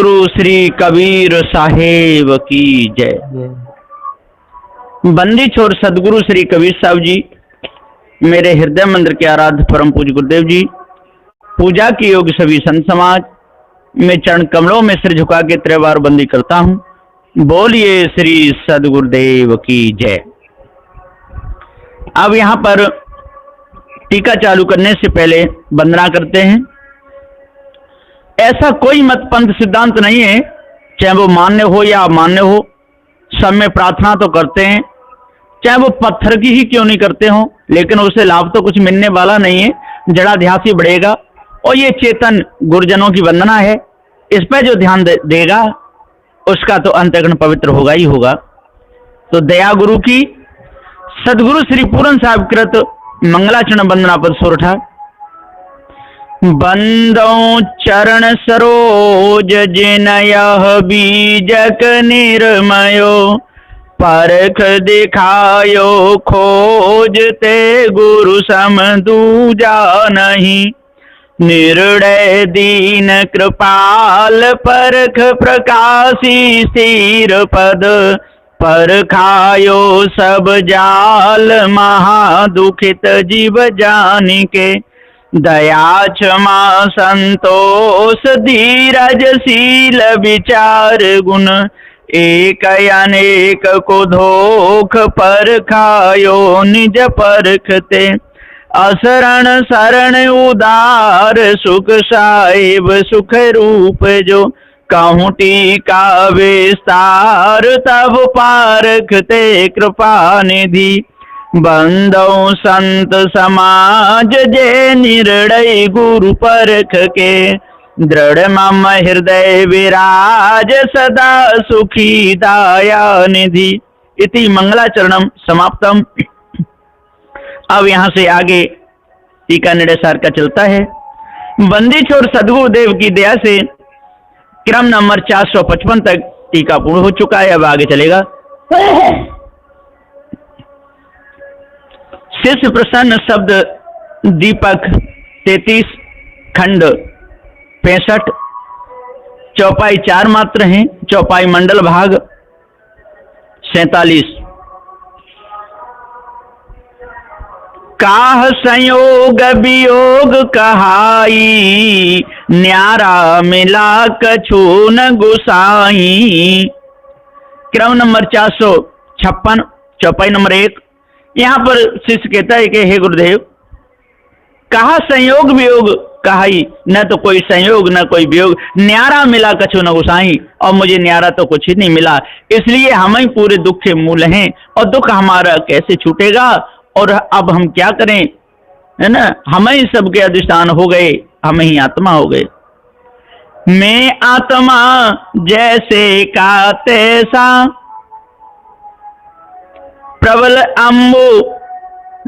सदगुरु श्री कबीर साहेब की जय। बंदी छोर सदगुरु श्री कबीर साहब जी, मेरे हृदय मंदिर के आराध्य परम पूज्य गुरुदेव जी, पूजा की योग्य सभी संत समाज, मैं चरण कमलों में सिर झुका के त्रिवार बंदी करता हूं। बोलिए श्री सदगुरुदेव की जय। अब यहां पर टीका चालू करने से पहले वंदना करते हैं। ऐसा कोई मत पंथ सिद्धांत नहीं है, चाहे वो मान्य हो या अमान्य हो, सब में प्रार्थना तो करते हैं, चाहे वो पत्थर की ही क्यों नहीं करते हो, लेकिन उससे लाभ तो कुछ मिलने वाला नहीं है, जड़ाध्यास ही बढ़ेगा। और ये चेतन गुरुजनों की वंदना है, इस पर जो ध्यान देगा उसका तो अंतःकरण पवित्र होगा ही होगा। तो दया गुरु की सदगुरु श्री पूरन साहिब कृत मंगलाचरण वंदना पद सोरठा। बंदों चरण सरोज जिनयह बीजक निर्मयो, परख दिखायो खोजते गुरु सम दूजा नहीं। निर्णय दीन कृपाल परख प्रकाशी स्थिर पद, परखायो सब जाल महादुखित जीव जानिके। दया क्षमा संतोष धीरजशील विचार गुण, एक अनेक को धोख परखायो निज परखते। असरण शरण उदार सुख साहिब सुख रूप जो, कहूँ टीका विस्तार तब पारखते कृपा निधि। बंदों संत समाज जे निर्णय गुरु परख के, दृढ़ मम हृदय विराज सदा सुखी दाया निधि। इति मंगलाचरणम समाप्तम। अब यहां से आगे टीका निर्णयसार का चलता है। बंदी छोर सदगुरुदेव की दया से क्रम नंबर 455 तक टीका पूर्ण हो चुका है। अब आगे चलेगा। शिष्य प्रसन्न शब्द दीपक 33 खंड 65, चौपाई 4 मात्र हैं, चौपाई मंडल भाग 47। काह संयोग वियोग कहाई, न्यारा मिला कछु न गुसाई। क्रम नंबर 456, चौपाई नंबर 1। यहाँ पर शिष्य कहता है कि हे गुरुदेव, कहा संयोग वियोग कहाई, न तो कोई संयोग न कोई वियोग, न्यारा मिला कछु न गुसाई, और मुझे न्यारा तो कुछ ही नहीं मिला, इसलिए हम ही पूरे दुख के मूल हैं और दुख हमारा कैसे छूटेगा। और अब हम क्या करें, है ना, हम ही सबके अधिष्ठान हो गए, हम ही आत्मा हो गए। मैं आत्मा जैसे का तैसा, प्रबल अम्बु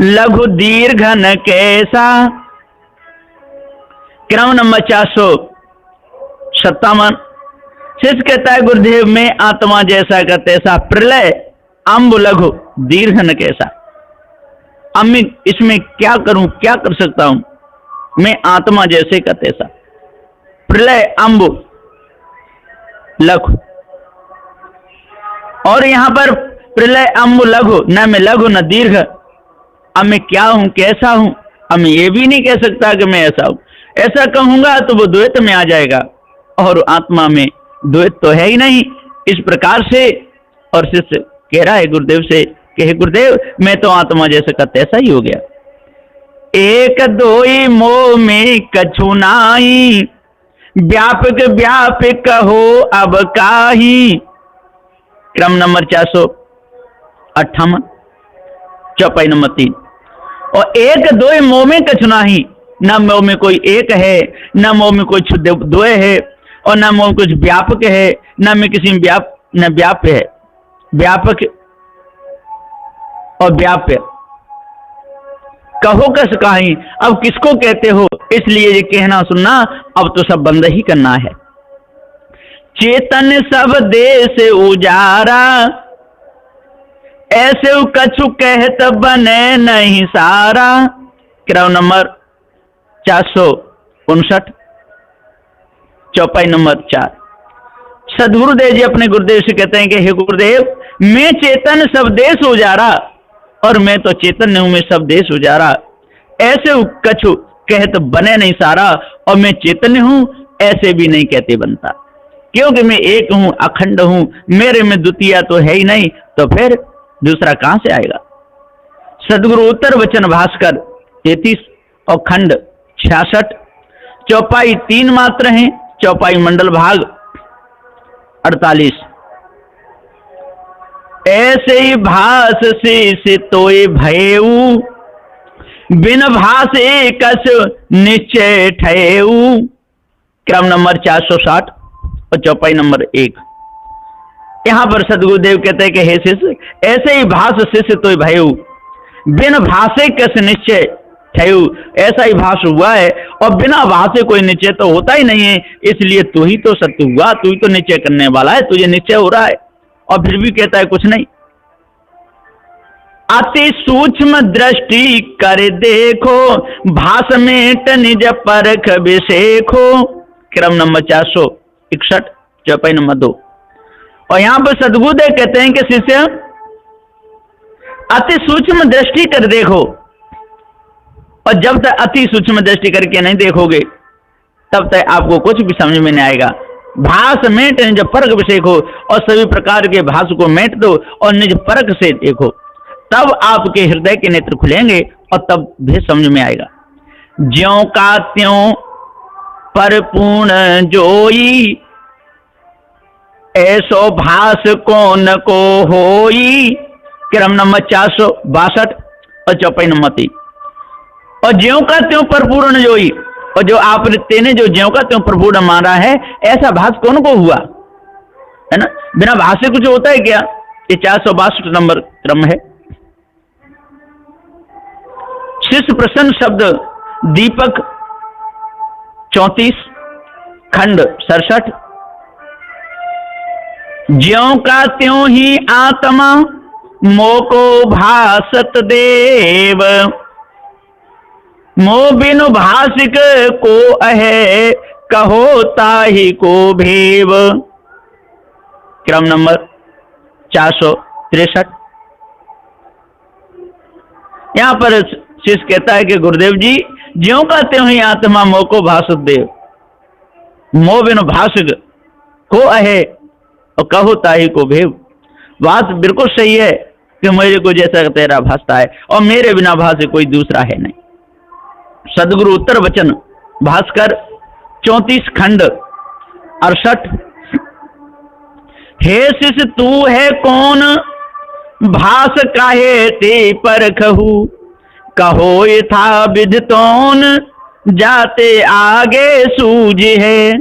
लघु दीर्घ न कैसा। क्रम नंबर 457। शिष्य कहता है गुरुदेव, मैं आत्मा जैसा का तैसा, प्रलय अम्बु लघु दीर्घ न कैसा। अब मैं इसमें क्या करूं, क्या कर सकता हूं। मैं आत्मा जैसे का तैसा, प्रलय अम्बु लघु, और यहां पर प्रलय अम्बु लघु, न मैं लघु न दीर्घ। अब मैं क्या हूं, कैसा हूं। अब मैं ये भी नहीं कह सकता कि मैं ऐसा हूं, ऐसा कहूंगा तो वो द्वैत में आ जाएगा, और आत्मा में द्वैत तो है ही नहीं। इस प्रकार से और शिष्य कह रहा है गुरुदेव से कि हे गुरुदेव, मैं तो आत्मा जैसा का तैसा ही हो गया। एक दोई मोह में कछु नाई, व्यापक व्यापक हो अब काही। क्रम नंबर 458, चौपाई नंबर 3। और एक दो मोह में कछु नाही, न मोह में कोई एक है, न मोह में कुछ द्वय है, और न मोह में कुछ व्यापक है, न में किसी न व्याप्य है। व्यापक और व्याप्य कहो कस काही, अब किसको कहते हो, इसलिए ये कहना सुनना अब तो सब बंद ही करना है। चेतन सब देश उजारा, ऐसे कछु कहत बने नहीं सारा। क्रम नंबर 459, चौपाई नंबर 4। सदगुरुदेव जी अपने गुरुदेव से कहते हैं कि हे गुरुदेव, मैं चेतन सब देश उजारा, और मैं तो चैतन्य हूं, मैं सब देश उजारा। ऐसे कछु कहत बने नहीं सारा, और मैं चैतन्य हूं ऐसे भी नहीं कहते बनता, क्योंकि मैं एक हूं, अखंड हूं, मेरे में द्वितीय तो है ही नहीं, तो फिर दूसरा कहां से आएगा। सदगुरु उत्तर वचन भास्कर 33 और खंड 66, चौपाई 3 मात्र हैं, चौपाई मंडल भाग 48। ऐसे ही भास से तोय भयऊ, बिन भासे कस निश्चय ठयऊ। क्रम नंबर 460 और चौपाई नंबर 1। यहां पर सदगुरुदेव कहते हैं कि हे शिष्य, ऐसे ही भास शिष्य तोय भयऊ, बिन भासे कस निश्चय ठयऊ। ऐसा ही भास हुआ है, और बिना भासे कोई निश्चय तो होता ही नहीं है, इसलिए तू ही तो सत्य हुआ, तू ही तो निश्चय करने वाला है, तुझे निश्चय हो रहा है, और फिर भी कहता है कुछ नहीं। अति सूक्ष्म दृष्टि कर देखो, भास में निज परख विशेखो। क्रम नंबर 461, चौपाई नंबर 2। और यहां पर सदगुरुदेव कहते हैं कि शिष्य, अति सूक्ष्म दृष्टि कर देखो, और जब तक अति सूक्ष्म दृष्टि करके नहीं देखोगे तब तक आपको कुछ भी समझ में नहीं आएगा। भास मेट निज परख विशेखो, और सभी प्रकार के भास को मेट दो और निज परख से देखो, तब आपके हृदय के नेत्र खुलेंगे और तब भी समझ में आएगा। ज्यों का त्यों परिपूर्ण जोई, ऐसो भास कौन को होई। क्रम नंबर 462 और चौपाई नंबर 3। और ज्यों का त्यों परिपूर्ण जोई, और जो आपने तेने जो ज्यों का त्यों परिपूर्ण माना है, ऐसा भास कौन को हुआ है ना। बिना भास से कुछ होता है क्या। ये 462 नंबर क्रम है। शिष्य प्रसन्न शब्द दीपक 34 खंड 67। ज्यों का त्यों ही आत्मा मोको भासत देव, मो बिनु भासिक को अहे कहो ताहि को भेव। क्रम नंबर 463। यहां पर शिष्य कहता है कि गुरुदेव जी, ज्यों का त्यों ही आत्मा मोह को भासत देव, मोह बिनु भासिक को अहे और कहो ताहि को भेव। बात बिल्कुल सही है कि मेरे को जैसा तेरा भासता है, और मेरे बिना भासे कोई दूसरा है नहीं। सदगुरु उत्तर वचन भास्कर 34 खंड 68। हे शिष्य तू है कौन, भास काहे ते परखहु, कहो यथा विदितौन, जाते आगे सूझ है।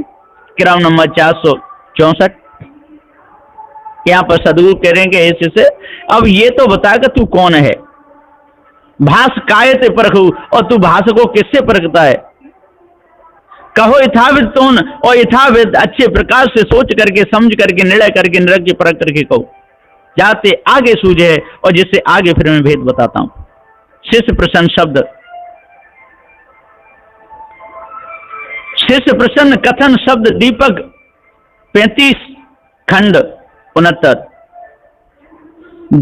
क्रम नंबर 464। यहां पर सदगुरु कह रहे हैं कि हे शिष्य, अब ये तो बता कि तू कौन है। भास काय ते परखू, और तू भास को किससे परखता है। कहो यथाविद तोन, और यथाविद अच्छे प्रकार से सोच करके समझ करके निर्णय करके निरख परख करके कहो, जाते आगे सूझे, और जिससे आगे फिर मैं भेद बताता हूं। शिष्य प्रसन्न शब्द, शिष्य प्रसन्न कथन शब्द दीपक 35 खंड 69।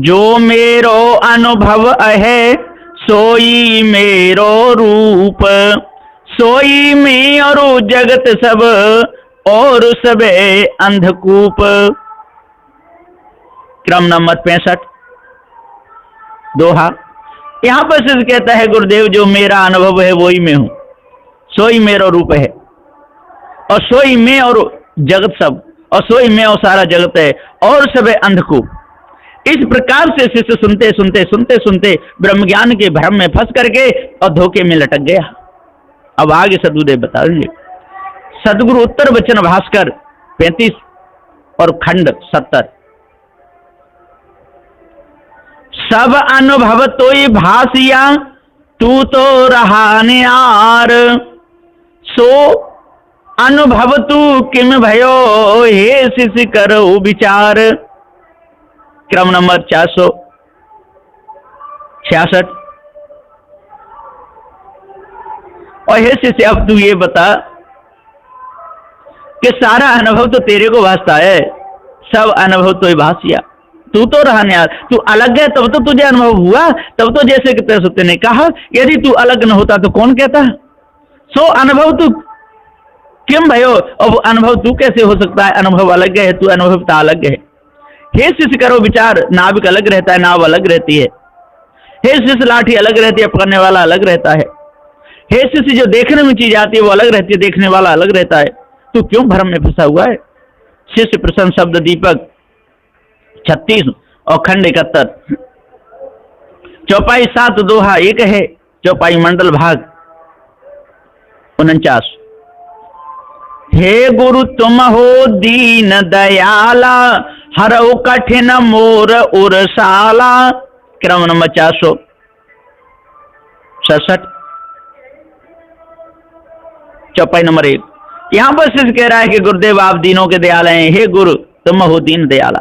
जो मेरो अनुभव है सोई मेरो रूप, सोई में और जगत सब और सबे अंधकूप। क्रम नंबर 65 दोहा। यहां पर सिद्ध कहता है गुरुदेव, जो मेरा अनुभव है वही मैं हूं, सोई मेरा रूप है, और सोई में और जगत सब, और सोई में और सारा जगत है, और सबे अंधकूप। इस प्रकार से शिष्य सुनते सुनते सुनते सुनते ब्रह्म ज्ञान के भ्रम में फंस करके और धोखे में लटक गया। अब आगे सदगुरुदेव बताएंगे। सदगुरु उत्तर वचन भास्कर 35 और खंड 70। सब अनुभव तो ही भासिया, तू तो रहा नियार, सो अनुभव तू किम भयो, हे शिष्य करो विचार। क्रम नंबर 466। और हे शिष्य, अब तू ये बता कि सारा अनुभव तो तेरे को भासता है, सब अनुभव तो भासिया, तू तो रहा न्यार, तू अलग है तब तो तुझे अनुभव हुआ, तब तो जैसे कि तैसे ने कहा, यदि तू अलग न होता तो कौन कहता। सो अनुभव तू क्यों भयो, अब अनुभव तू कैसे हो सकता है, अनुभव अलग है, तू अनुभवता अलग है। हे शिष्य करो विचार, नाविक अलग रहता है, नाव अलग रहती है। हे शिष्य लाठी अलग रहती है, पकड़ने वाला अलग रहता है। हे शिष्य जो देखने में चीज आती है वो अलग रहती है, देखने वाला अलग रहता है, तू क्यों भ्रम में फंसा हुआ है। शिष्य प्रसन्न शब्द दीपक 36 और खंड 71। चौपाई 7 दोहा 1 है, चौपाई मंडल भाग 49। हे गुरु तुम हो दीन दयाला, हरऊ कठिन मोर उरसाला। क्रम नंबर 467। चौपाई नंबर 1। यहां पर शिष्य कह रहा है कि गुरुदेव आप दीनों के दयाल हैं, हे गुरु तुम हो दीन दयाला।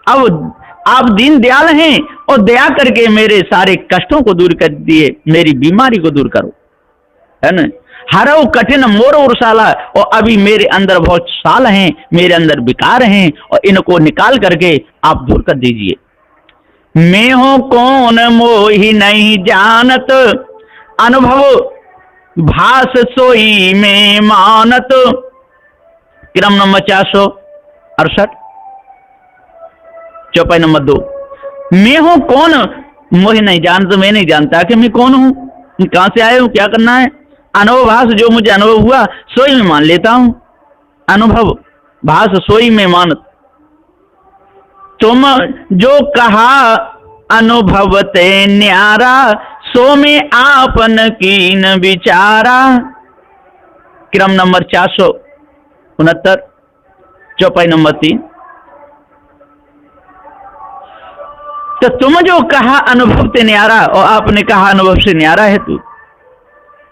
अब आप दीन दयाल हैं और दया करके मेरे सारे कष्टों को दूर कर दिए, मेरी बीमारी को दूर करो, है ना। हरऊ कठिन मोर उरसाला, और अभी मेरे अंदर बहुत साल हैं, मेरे अंदर विकार हैं, और इनको निकाल करके आप दूर कर दीजिए। मैं हूं कौन मोहि नहीं जानत, अनुभव भास सोई में मानत। क्रम नंबर 468। चौपाई नंबर 2। मैं हूं कौन मोहि नहीं जानता, मैं नहीं जानता कि मैं कौन हूं, कहां से आया हूं, क्या करना है। अनुभव भास, जो मुझे अनुभव हुआ सोई में मान लेता हूं, अनुभव भास सोई में मानत। तुम जो कहा अनुभवते न्यारा, सो में आपन कीन विचारा। क्रम नंबर 469। चौपाई नंबर 3। तो तुम जो कहा अनुभव ते न्यारा, और आपने कहा अनुभव से न्यारा है तू,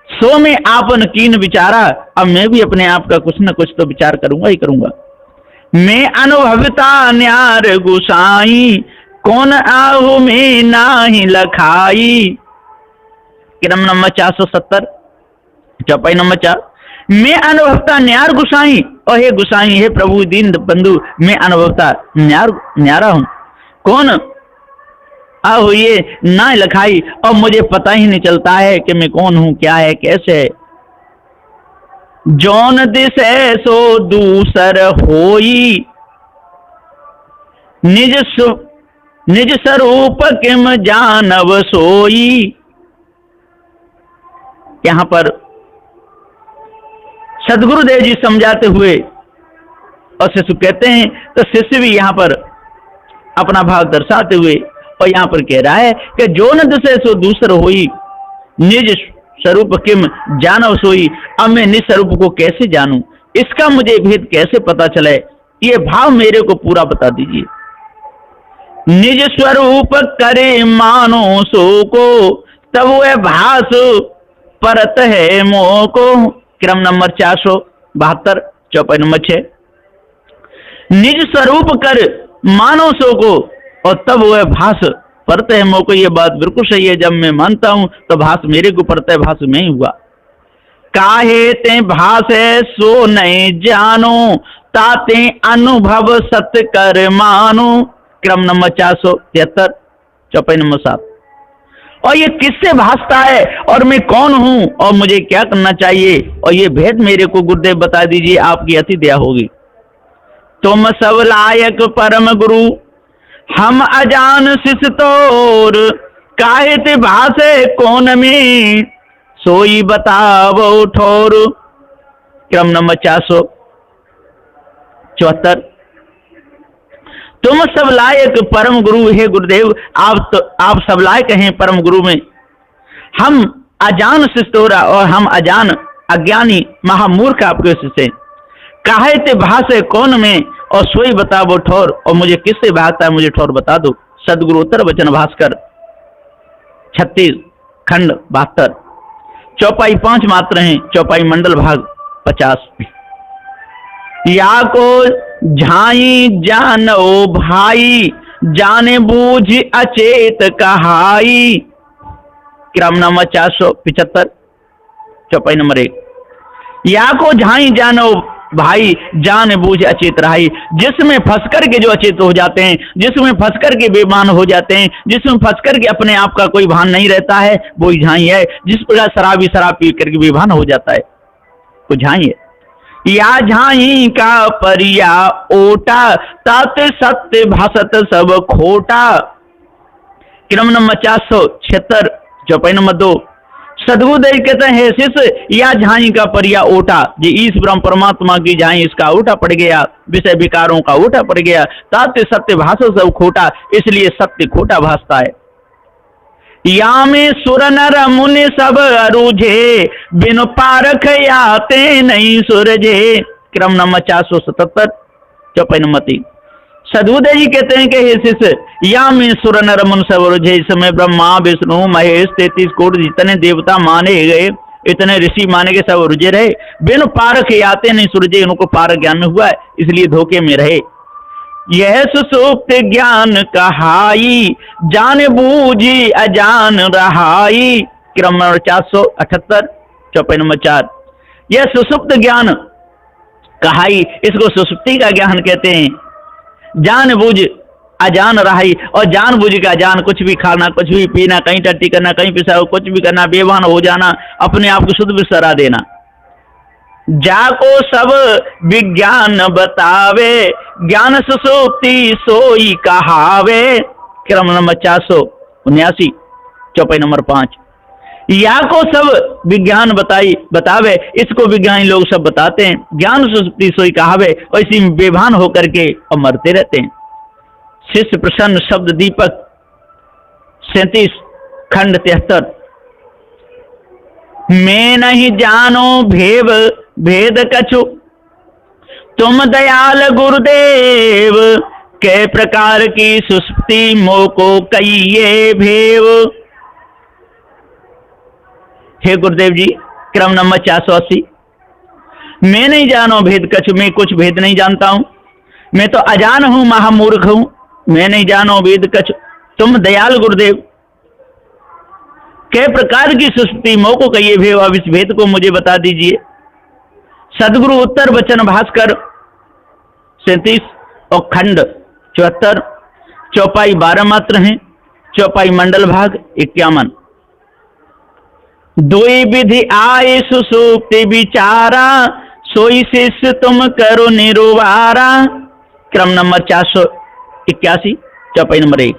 सो में आपन कीन विचारा। अब मैं भी अपने आप का कुछ न कुछ तो विचार करूंगा ही करूंगा। मैं अनुभवता न्यार गुसाई, कौन आहु में नाही लखाई। क्रम नंबर 470। चौपाई नंबर 4। मैं अनुभवता न्यार गुसाई, और हे गुसाई, हे प्रभु दीन बंधु, मैं अनुभवता न्यारा हूं, कौन आहु ये ना लखाई, और मुझे पता ही नहीं चलता है कि मैं कौन हूं, क्या है, कैसे है। जौन दिसे सो दूसर होई, निज स्वरूप किम जानव सोई। यहां पर सदगुरुदेव जी समझाते हुए और शिशु कहते हैं, तो शिष्य भी यहां पर अपना भाव दर्शाते हुए और यहां पर कह रहा है कि जो न दिसे सो दूसर होई, निज स्वरूप किम जानव सोई। अब मैं निज स्वरूप को कैसे जानूं, इसका मुझे भेद कैसे पता चले, ये भाव मेरे को पूरा बता दीजिए। निज स्वरूप करे मानो सो को, तब वह भास परत है मोह को। क्रम नंबर 472। चौपाई नंबर 6। निज स्वरूप कर मानो सो को, और तब वह भास परत है मोह को। ये बात बिल्कुल सही है, जब मैं मानता हूं तो भास मेरे को परत है, भास में ही हुआ। काहे ते भास है सो नहीं जानो, ताते अनुभव सत्य कर मानो। क्रम नंबर 473। चौपाई नंबर 7। और ये किससे भासता है, और मैं कौन हूं, और मुझे क्या करना चाहिए, और ये भेद मेरे को गुरुदेव बता दीजिए, आपकी अति दया होगी। तुम सब लायक परम गुरु, हम अजान शिष्य तोर, काहे ते भासे कौन में, सोई बतावो ठोर। क्रम नंबर 474। तुम सब लायक परम गुरु, हे गुरुदेव आप सब लायक हैं परम गुरु में। हम अजान शिष्य, और हम अजान अज्ञानी महामूर्ख आपके शिष्य। काहे ते भाषे कौन में, और सोई बताओ ठोर, और मुझे किससे भागता है, मुझे ठोर बता दो। सदगुरु उत्तर वचन भास्कर 36 खंड 72। चौपाई 5 मात्र हैं, चौपाई मंडल भाग 50। या को झाई जानो भाई, जाने बूझ अचेत कहाई। क्रम नंबर 475। चौपाई नंबर 1। या को झाई जानो भाई जान बूझ अचेत रहाई। जिसमें फंस कर के जो अचेत हो जाते हैं, जिसमें फंस कर के बेईमान हो जाते हैं, जिसमें फंस कर के अपने आप का कोई भान नहीं रहता है, वो झाई है। जिस प्रकार शराबी शराब पी करके बेभान हो जाता है, वो झाई है। या झाई का परिया ओटा, तात सत्य भासत सब खोटा। क्रम नंबर 476, चौपाई नंबर 2। सदगुरुदेव कहते हैं, शिष्य या झाई का परिया ओटा, जी ईश ब्रह्म परमात्मा की झाई इसका ओटा पड़ गया, विषय विकारों का ओटा पड़ गया। तात्य सत्य भाषो सब खोटा, इसलिए सत्य खोटा भासता है। या में सुर नर मुनि सब अरुझे, बिन पारख आते नहीं सुरझे। क्रम नंबर 477, चौपाई नंबर 3। सदगुरुदेव जी कहते हैं कि हे शिष्य, या में सुर नर मुनि सब अरुझे, इस समय ब्रह्मा विष्णु महेश 33 कोटि जितने देवता माने गए, इतने ऋषि माने के सब रुझे रहे, बिन पारख आते नहीं सुरझे, उनको पारख ज्ञान में हुआ है, इसलिए धोखे में रहे। यह सुसुप्त ज्ञान कहाई, जान बूझी अजान रहाई। क्रम नंबर 478, चौपाई नंबर 4। यह सुसुप्त ज्ञान कहाई, इसको सुसुप्ति का ज्ञान कहते हैं। जान बूझ अजान रहाई, और जान बूझ का अजान, कुछ भी खाना, कुछ भी पीना, कहीं टट्टी करना, कहीं पिसाव, कुछ भी करना, बेभान हो जाना, अपने आप को शुद्ध बिसरा देना। जाको सब विज्ञान बतावे, ज्ञान सुसुप्ति सोई कहावे। क्रम नंबर 479, चौपाई नंबर 5। या को सब विज्ञान बतावे, इसको विज्ञानी लोग सब बताते हैं। ज्ञान सुसुप्ति सोई कहावे, और इसी में बेभान होकर के और मरते रहते हैं। शिष्य प्रसन्न शब्द दीपक 37, खंड 73। मैं नहीं जानो भेद कछु, तुम दयाल गुरुदेव, कै प्रकार की सुसुप्ति मोको कहिए भेव। हे गुरुदेव जी, क्रम नंबर 480। मैं नहीं जानो भेद कछु, मैं कुछ भेद नहीं जानता हूं, मैं तो अजान हूं, महामूर्ख हूं। मैं नहीं जानो भेद कछु, तुम दयाल गुरुदेव, कै प्रकार की सुसुप्ति मोको कहिए भेव, अब इस भेद को मुझे बता दीजिए। सदगुरु उत्तर वचन भास्कर 37 और खंड 74, चौपाई 12 मात्र हैं, चौपाई मंडल भाग 51। दुई विधि आए सुसुप्ति विचारा, सोई शिष्य तुम करो निरुवारा। क्रम नंबर 481, चौपाई नंबर 1।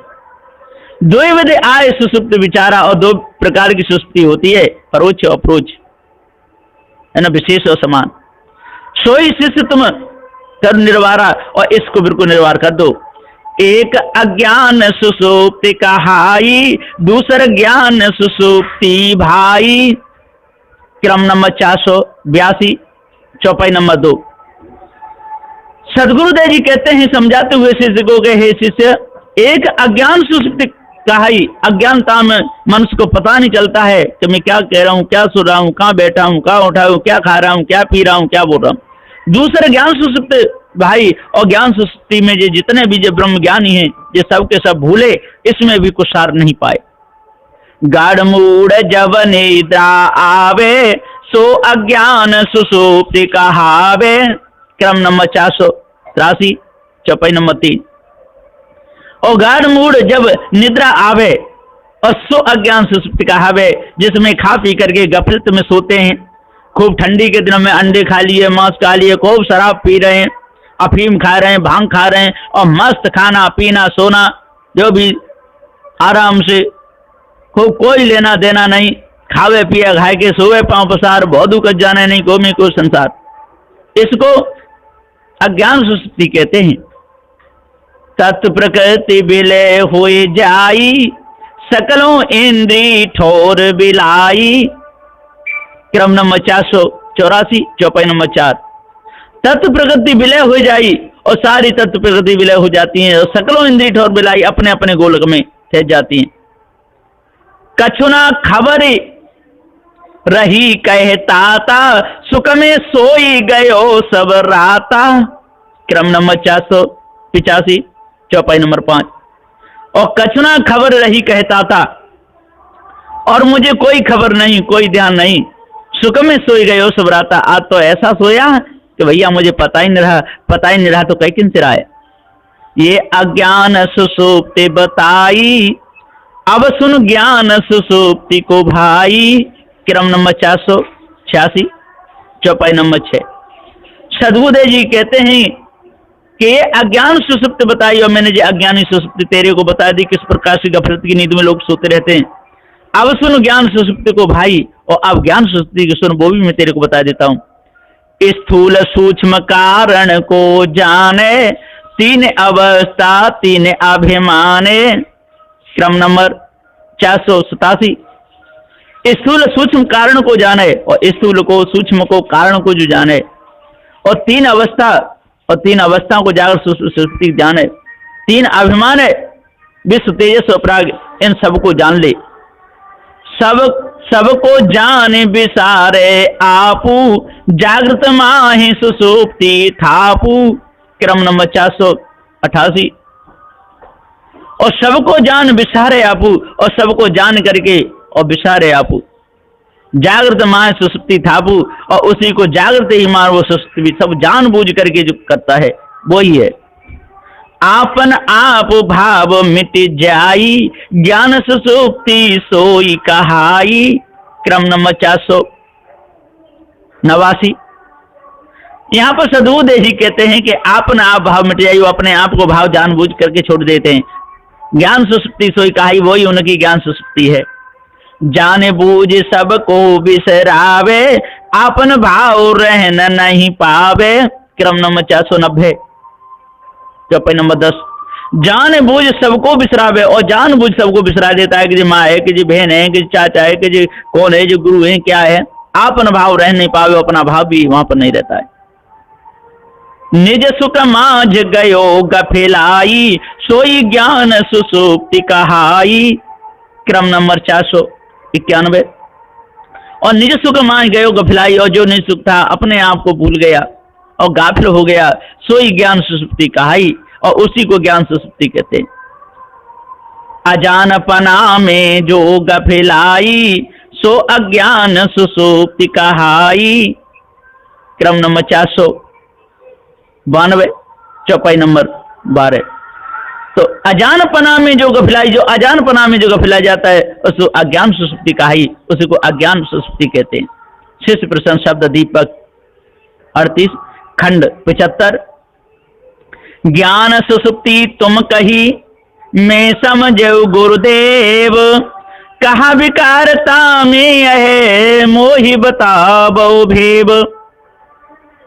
दो विधि आए सुसुप्त विचारा, और दो प्रकार की सुसुप्ति होती है, परोक्ष और अप्रोक्ष, है ना, विशेष और समान। सोई शिष्य तुम कर निर्वारा, और इसको बिल्कुल निर्वार कर दो। एक अज्ञान सुसुप्ति कहाई, दूसरा ज्ञान सुसुप्ति भाई। क्रम नंबर 482, चौपाई नंबर 2। सदगुरुदेव जी कहते हैं समझाते हुए शिष्य को, कहे हे शिष्य, एक अज्ञान सुसुप्ति कहाई, अज्ञानता में मनुष्य को पता नहीं चलता है कि मैं क्या कह रहा हूं, क्या सुन रहा हूं, कहाँ बैठा हूं, कहाँ उठा हूं, क्या खा रहा हूं, क्या पी रहा हूं, क्या बोल रहा हूं। दूसरा ज्ञान सुसुप्ति भाई, और ज्ञान सुसुप्ति में जो जितने भी जो ब्रह्म ज्ञानी हैं, ये सब के सब भूले, इसमें भी कुछ सार नहीं पाए। गाढ़ मूढ़ जब निद्रा आवे, सो अज्ञान सुसुप्ति कहावे। क्रम नंबर 483, चौपाई नंबर 3। और गाढ़ मूढ़ जब निद्रा आवे, और सो अज्ञान सुसुप्ति कहावे, जिसमें खा पी करके गफलत में सोते हैं, खूब ठंडी के दिनों में अंडे खा लिए, मांस खा लिए, खूब शराब पी रहे हैं, अफीम खा रहे हैं, भांग खा रहे हैं, और मस्त खाना पीना सोना, जो भी आराम से, खूब कोई लेना देना नहीं, खावे पिए खाए के सोवे पांव पसार, बहुत कच जाने नहीं को में को संसार। इसको अज्ञान सुसुप्ति कहते हैं। तत् प्रकृति विलय हुए जाई, सकलों इंद्री ठोर बिलाई। क्रम नंबर 484, चौपाई नंबर 4। तत्व प्रकृति विलय हो जाई, और सारी तत्व प्रकृति विलय हो जाती हैं, और सकलों इंद्री ठोर बिलाई अपने अपने गोलक में ठहर जाती हैं। कछुना खबर रही कहताता, सुख में सोई गयो सब राता। क्रम नंबर 485, चौपाई नंबर 5। और कछुना खबर रही कहताता, और मुझे कोई खबर नहीं, कोई ध्यान नहीं, सुख में सोई गयो सब राता। आज तो ऐसा सोया कि भैया मुझे पता ही नहीं रहा तो कहीं किन से रहा है। ये अज्ञान सुसुप्ति बताई, अब सुन ज्ञान सुसुप्ति को भाई। क्रम नंबर 486, चौपाई नंबर 6। सद्गुरुदेव जी कहते हैं कि ये अज्ञान सुसुप्ति बताई और मैंने जो अज्ञानी सुसुप्ति तेरे को बता दी, किस प्रकार से गफलत की नींद में लोग सोते रहते हैं। अब सुन ज्ञान सुसुप्ति को भाई, और अब ज्ञान सुसुप्ति की सुन वो भी मैं तेरे को बता देता हूं। स्थूल सूक्ष्म कारण को जाने, तीन अवस्था तीन अभिमाने। क्रम नंबर 487। स्थूल सूक्ष्म कारण को जाने, और स्थूल को सूक्ष्म को कारण को जो जाने, और तीन अवस्था और तीन अवस्थाओं को जागर सुसुप्ति जाने, तीन अभिमान है, विश्व तेजस और प्राग, इन सबको जान ले। सबको जाने विसारे आपू, जागृत माहि सुसुप्ति थापू। क्रम नंबर 488। और सबको जान विसारे आपू, और सबको जान करके और विसारे आपू, जागृत मां सुसुप्ति थापू, और उसी को जागृत ही मार वो सुसुप्ति भी, सब जान बूझ करके जो करता है वो ही है। आपन आप भाव मिट जाई, ज्ञान सुसुप्ति सोई कहाई। क्रम नंबर 489। यहाँ पर सद्गुरुदेव जी कहते हैं कि आपन आप भाव मिट जाई, वो अपने आप को भाव जानबूझ करके छोड़ देते हैं। ज्ञान सुसुप्ति सोई कहाई, वही उनकी ज्ञान सुसुप्ति है। जाने बूझ सबको बिसरावे, आपन भाव रहन नहीं पावे। क्रम नंबर 490, चौपाई नंबर 10। जान बूझ सबको बिसरावे, और जान बूझ सबको बिसरा देता है कि जी माँ है, कि जी बहन है, कि जी चाचा है, कि जी कौन है, जो गुरु है, क्या है। आपन भाव रह नहीं पावे, अपना भाव भी वहां पर नहीं रहता है। निज सुख माझ गयो गफिलाई, सोई ज्ञान सुसुप्ति कहाई। क्रम नंबर 491। और निज सुख मांझ गयो गफिलाई, और जो निज सुख था अपने आप को भूल गया और गाफिल हो गया, सोई ज्ञान सुसुप्ति कहाई, और उसी को ज्ञान सुसुप्ति कहते हैं। अजानपना में जो गफिलाई, सो अज्ञान सुसुप्ति कहाई। क्रम नंबर 492, चौपाई नंबर 12। तो अजानपना में जो गफिलाई, जो अजानपना में जो गफिला जाता है उसको अज्ञान सुसुप्ति कहाई, उसी को अज्ञान सुसुप्ति कहते हैं। शिष्य प्रश्न शब्द दीपक 38, खंड 75। ज्ञान सुसुप्ति तुम कही, मैं समझऊ गुरुदेव, कहा विकारता में है, मोहि बताबो भेब।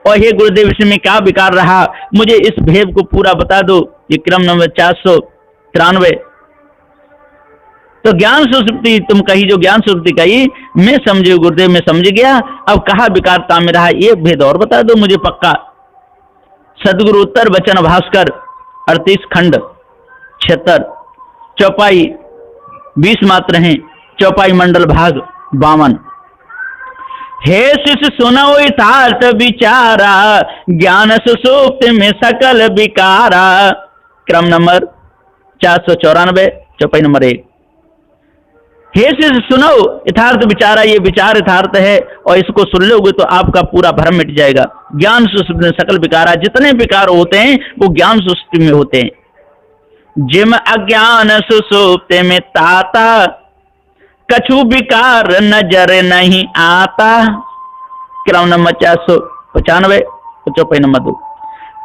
और हे गुरुदेव, इसमें क्या विकार रहा, मुझे इस भेद को पूरा बता दो। ये क्रम नंबर 493। तो ज्ञान सुसुप्ति तुम कही, जो ज्ञान सुसुप्ति कही, मैं समझे गुरुदेव, मैं समझ गया, अब कहा विकारता में रहा, ये भेद और बता दो मुझे पक्का। सदगुरु उत्तर वचन भास्कर 38, खंड 76, चौपाई 20 मात्र हैं, चौपाई मंडल भाग 52। हे शिष्य सुनो यथार्थ विचारा, ज्ञान सुसुप्ति में सकल विकारा। क्रम नंबर 494, चौपाई नंबर 1। हे शिष्य सुनो यथार्थ विचारा, ये विचार यथार्थ है, और इसको सुन लोगे तो आपका पूरा भ्रम मिट जाएगा। ज्ञान सुसुप्ति में सकल विकारा, जितने विकार होते हैं वो ज्ञान सुसुप्ति में होते हैं। जिम अज्ञान सुसुप्ति में ताता, कछु विकार नजर नहीं आता। क्रम नंबर 495, चौपाई नंबर 2।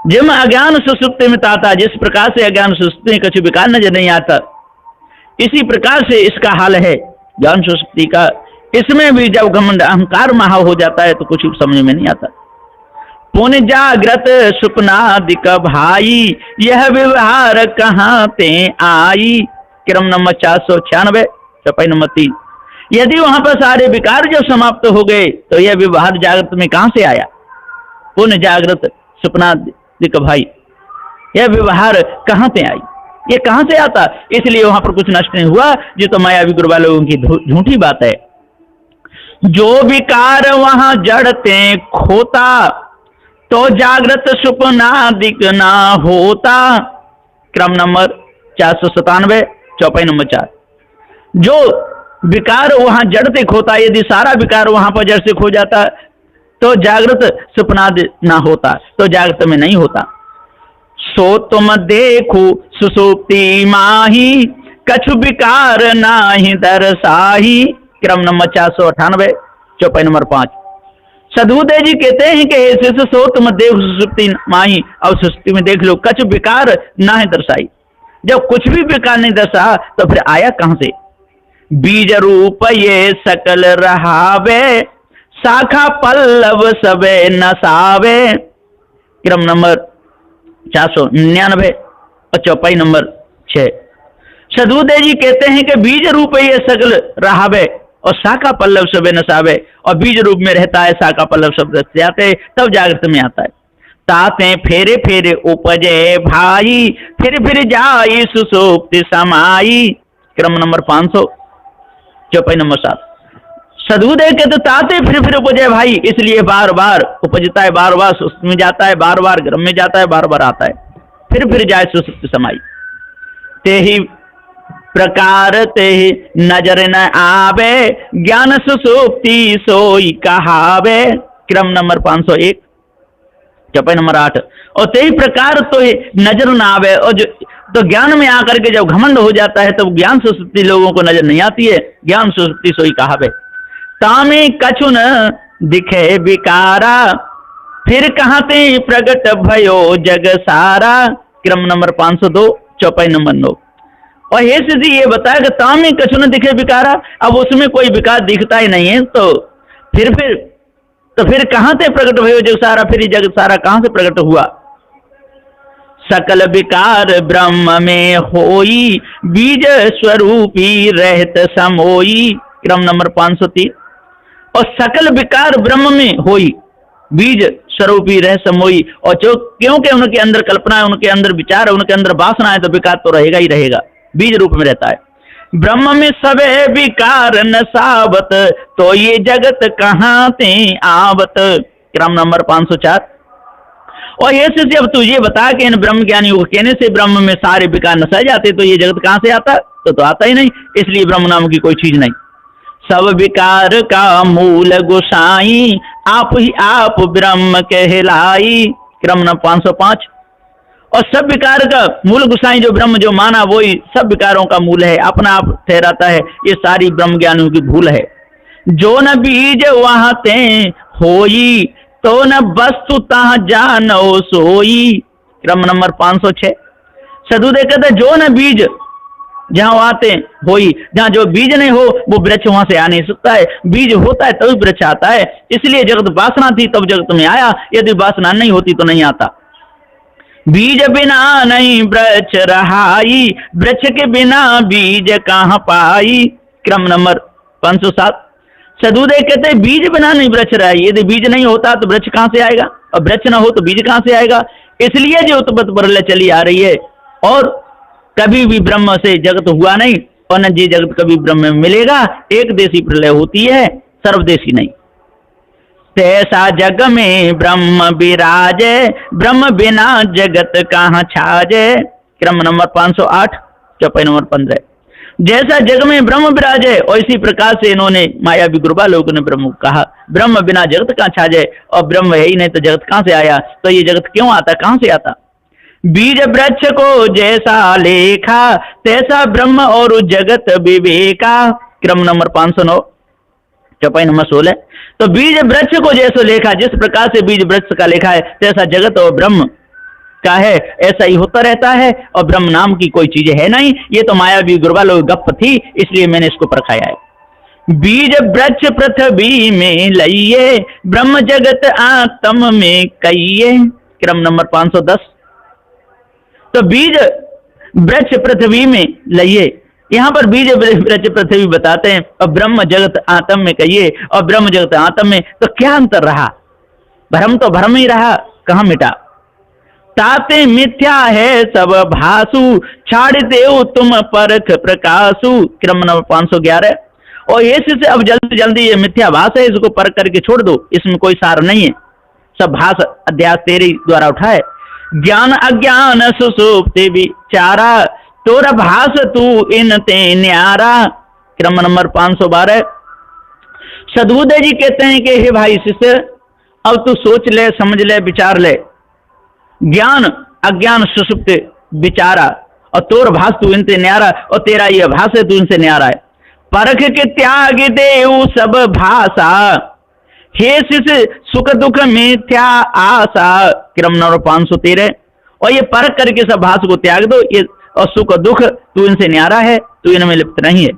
जिम अज्ञान सुसुप्ति में ताता, जिस प्रकार से अज्ञान सुसुप्ति में कछु विकार नजर नहीं आता, इसी प्रकार से इसका हाल है ज्ञान सुसुप्ति का। इसमें भी जब घमंड अहंकार महा हो जाता है तो कुछ समझ में नहीं आता। पुण्य जागृत सुपनादिक भाई, यह व्यवहार कहाँ ते आई। क्रम नंबर 496, चौपाई नंबर 3। यदि वहां पर सारे विकार जो समाप्त हो गए तो यह व्यवहार जागृत में कहां से आया। पुण्य जागृत सुपनादिक भाई, यह व्यवहार कहां से आई, ये कहां से आता। इसलिए वहां पर कुछ नष्ट नहीं हुआ, जो तो मायावी गुरु वालों की झूठी बात है। जो विकार वहां जड़ते खोता, तो जागृत सुपनादिक ना होता। क्रम नंबर 497, चौपाई नंबर 4। जो विकार वहां जड़ से खोता, यदि सारा विकार वहां पर जड़ से खो जाता तो जागृत सपना ना होता, तो जागृत में नहीं होता। सो तुम देखो सुसुप्ति माही, कछु विकार नाही दर्शाही। क्रम नंबर 498, चौपाई नंबर 5। सदबुद्धे जी कहते हैं कि शिष्य सो तुम देखो सुसुप्ति माही, और सुसुप्ति में देख लो, कछु विकार ना है दर्शाई। जब कुछ भी विकार नहीं दर्शा तो फिर आया कहां से? बीज रूप ये सकल रहावे, शाखा पल्लव सबे नसावे। क्रम नंबर 499 और चौपाई नंबर 6। सदबुद्धे जी कहते हैं कि बीज रूप ये सकल रहावे और शाखा पल्लव सबे नसावे, और बीज रूप में रहता है, शाखा पल्लव सब जाते तब जागृत में आता है। ताते फेरे फेरे उपजे भाई, फिर जाई सुसुप्ति समाई। क्रम नंबर 500, चौपाई नंबर 7। सदबुद्धे के तो ताते फिर उपजे भाई, इसलिए बार बार उपजता है, बार बार सुसुप्ति में जाता है, बार बार गर्भ में जाता है, बार बार आता है, फिर जाए सुसुप्ति समाई। ते ही प्रकार ते नजर न आवे, ज्ञान सुसुप्ति सोई कहावे। क्रम नंबर 501, चौपाई नंबर 8। और ते ही प्रकार तो नजर न आवे, और जो तो ज्ञान में आकर के जब घमंड हो जाता है तब ज्ञान सुसुप्ति लोगों को नजर नहीं आती है। ज्ञान सुसुप्ति सोई कहावे, तामे कछु न दिखे विकारा, फिर कहाँ ते प्रगट भयो जग सारा। क्रम नंबर 502, चौपाई नंबर 9। और हे जी ये बताया कि ताम में कछु न दिखे विकारा, अब उसमें कोई विकार दिखता ही नहीं है, तो फिर कहां से प्रकट भयो जग सारा, फिर जग सारा कहां से प्रकट हुआ? सकल विकार ब्रह्म में होई, बीज स्वरूपी रहत समोई। क्रम नंबर 503। और सकल विकार ब्रह्म में होई, बीज स्वरूपी रह समोई, और जो क्योंकि उनके अंदर कल्पना है, उनके अंदर विचार है, उनके अंदर वासना है, तो विकार तो रहेगा ही रहेगा, बीज रूप में रहता है। ब्रह्म में सबे विकार न सावत, तो ये जगत कहां ते आवत। क्रम नंबर 504। और ये से अब तू ये बता कि इन ब्रह्म ज्ञानियों को कहने से ब्रह्म में सारे विकार नसाए जाते, तो ये जगत कहां से आता? तो आता ही नहीं, इसलिए ब्रह्म नाम की कोई चीज नहीं। सब विकार का मूल गुसाई, आप ही आप ब्रह्म कहलाई। क्रम नंबर 505। और सब विकार का मूल गुसाई जो ब्रह्म जो माना वही सब विकारों का मूल है, अपना आप ठहराता है, ये सारी ब्रह्म ज्ञानियों की भूल है। जो न बीज वहां ते होई, तो न वस्तु तहाँ जानो सोई। क्रम नंबर 506। सदबुद्धे कहते जो न बीज जहां आते होई, जहां जो बीज नहीं हो वो वृक्ष वहां से आ नहीं सकता है, बीज होता है तभी वृक्ष आता है। इसलिए जगत वासना थी तब जगत में आया, यदि वासना नहीं होती तो नहीं आता। बीज बिना नहीं वृक्ष रहाई, वृक्ष के बिना बीज कहां पाई। क्रम नंबर 507। सदबुद्धे कहते बीज बिना नहीं वृक्ष रहाई, यदि बीज नहीं होता तो वृक्ष कहां से आएगा, और वृक्ष ना हो तो बीज कहां से आएगा। इसलिए जो उत्पत्ति प्रलय चली आ रही है, और कभी भी ब्रह्म से जगत हुआ नहीं, और न जी जगत कभी ब्रह्म में मिलेगा। एक देशी प्रलय होती है, सर्वदेशी नहीं। तैसा जग में ब्रह्म विराजे, ब्रह्म बिना जगत कहां छाजे। क्रम नंबर 508, चौपाई नंबर 15। जैसा जग में ब्रह्म विराजे, और इसी प्रकार से इन्होंने मायावी गुरुबा लोगों ने ब्रह्म को कहा, ब्रह्म बिना जगत कहां छाजे, और ब्रह्म है ही नहीं तो जगत कहां से आया, तो ये जगत क्यों आता, कहां से आता। बीज वृक्ष को जैसा लेखा, तैसा ब्रह्म और जगत विवेका। क्रम नंबर 509, चौपाई नंबर 16। तो बीज वृक्ष को जैसा लेखा, जिस प्रकार से बीज वृक्ष का लेखा है, तैसा जगत और ब्रह्म का है, ऐसा ही होता रहता है, और ब्रह्म नाम की कोई चीज है नहीं। ये तो मायावी गुरुबा लोग गप थी, इसलिए मैंने इसको परखाया है। बीज वृक्ष पृथ्वी में लइये, ब्रह्म जगत आत्म में कहिए। क्रम नंबर 510। तो बीज वृक्ष पृथ्वी में लइये, यहाँ पर बीज वृक्ष पृथ्वी बताते हैं, और ब्रह्म जगत आत्म में कहिए, और ब्रह्म जगत आत्म में, तो क्या अंतर रहा? भ्रम तो भ्रम ही रहा, कहाँ मिटा। ताते मिथ्या है सब भासु, छाड़ देओ तुम परख प्रकाशु। क्रम नंबर 511। और ये से अब जल्दी जल्दी ये मिथ्या भास है, इसको परख करके छोड़ दो, इसमें कोई सार नहीं है, सब भास अध्यास तेरे द्वारा उठाए। ज्ञान अज्ञान सुसुप्ति विचारा, तोर भास तू इन ते न्यारा। क्रम नंबर 512। सदबुद्धे जी कहते हैं कि हे भाई शिष्य, अब तू सोच ले, समझ ले, विचार ले। ज्ञान अज्ञान सुषुप्त विचारा, और तोर भास तू इनसे न्यारा, और तेरा ये भास है तू इनसे न्यारा है। परख के त्याग देऊ सब भाषा, हे शिष सुख दुख मिथ्या आशा। क्रम नंबर 513। और ये परख करके सब भाष को त्याग दो, ये और सुख दुख तू इनसे न्यारा है, तू इनमें लिप्त नहीं है।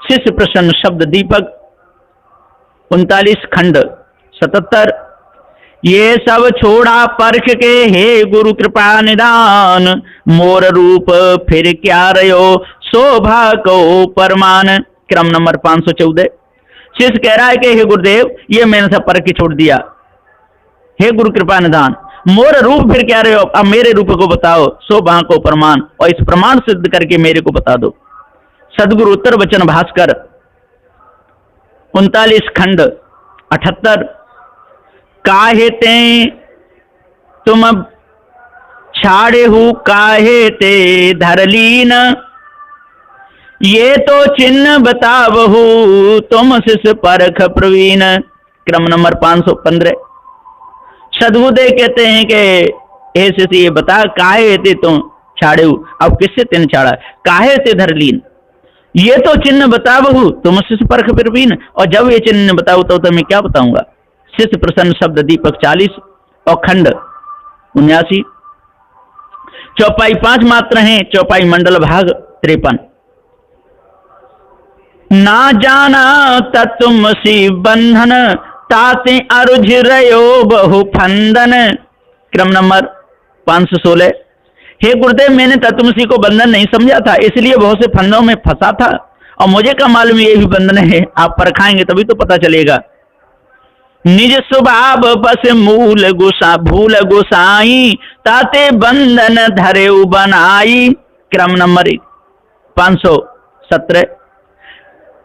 शिष्य प्रसन्न शब्द दीपक 39 खंड 77। ये सब छोड़ा परख के हे गुरु कृपा निदान, मोर रूप फिर क्या रहो शोभा को परमान। क्रम नंबर 514। शिष्य कह रहा है कि हे गुरुदेव, ये मैंने सब परख के छोड़ दिया। हे गुरु कृपा निदान, मोर रूप फिर क्या रहे हो, अब मेरे रूप को बताओ, शोभा को प्रमाण, और इस प्रमाण सिद्ध करके मेरे को बता दो। सदगुरु उत्तर वचन भास्कर 39 खंड 78। काहे ते तुम छाड़े हु काहे ते धरलीन, ये तो चिन्ह बतावहु तुम शिष्य परख प्रवीण। क्रम नंबर 515। सदगुरुदेव कहते हैं कि हे शिष्य ये बता, काहे ते तुम छाड़े हु, अब किससे तेने छाड़ा, काहे ते धरलीन, ये तो चिन्ह बतावहु तुम शिष्य परख प्रवीण, और जब ये चिन्ह बताऊ तो मैं क्या बताऊंगा। शिष्य प्रसन्न शब्द दीपक 40 और खंड 79। चौपाई 5 मात्र हैं, चौपाई मंडल भाग 53। ना जाना तुम सी बंधन, ताते अरुझ रयो बहु फंदन। क्रम नंबर 516। हे गुरुदेव, मैंने तत्वमसी को बंधन नहीं समझा था, इसलिए बहुत से फंदों में फंसा था, और मुझे क्या मालूम ये भी बंधन है। आप परखाएंगे तभी तो पता चलेगा। निज स्वभाव बस मूल गुसा भूल गुसाई, ताते बंधन धरे बनाई। क्रम नंबर 517।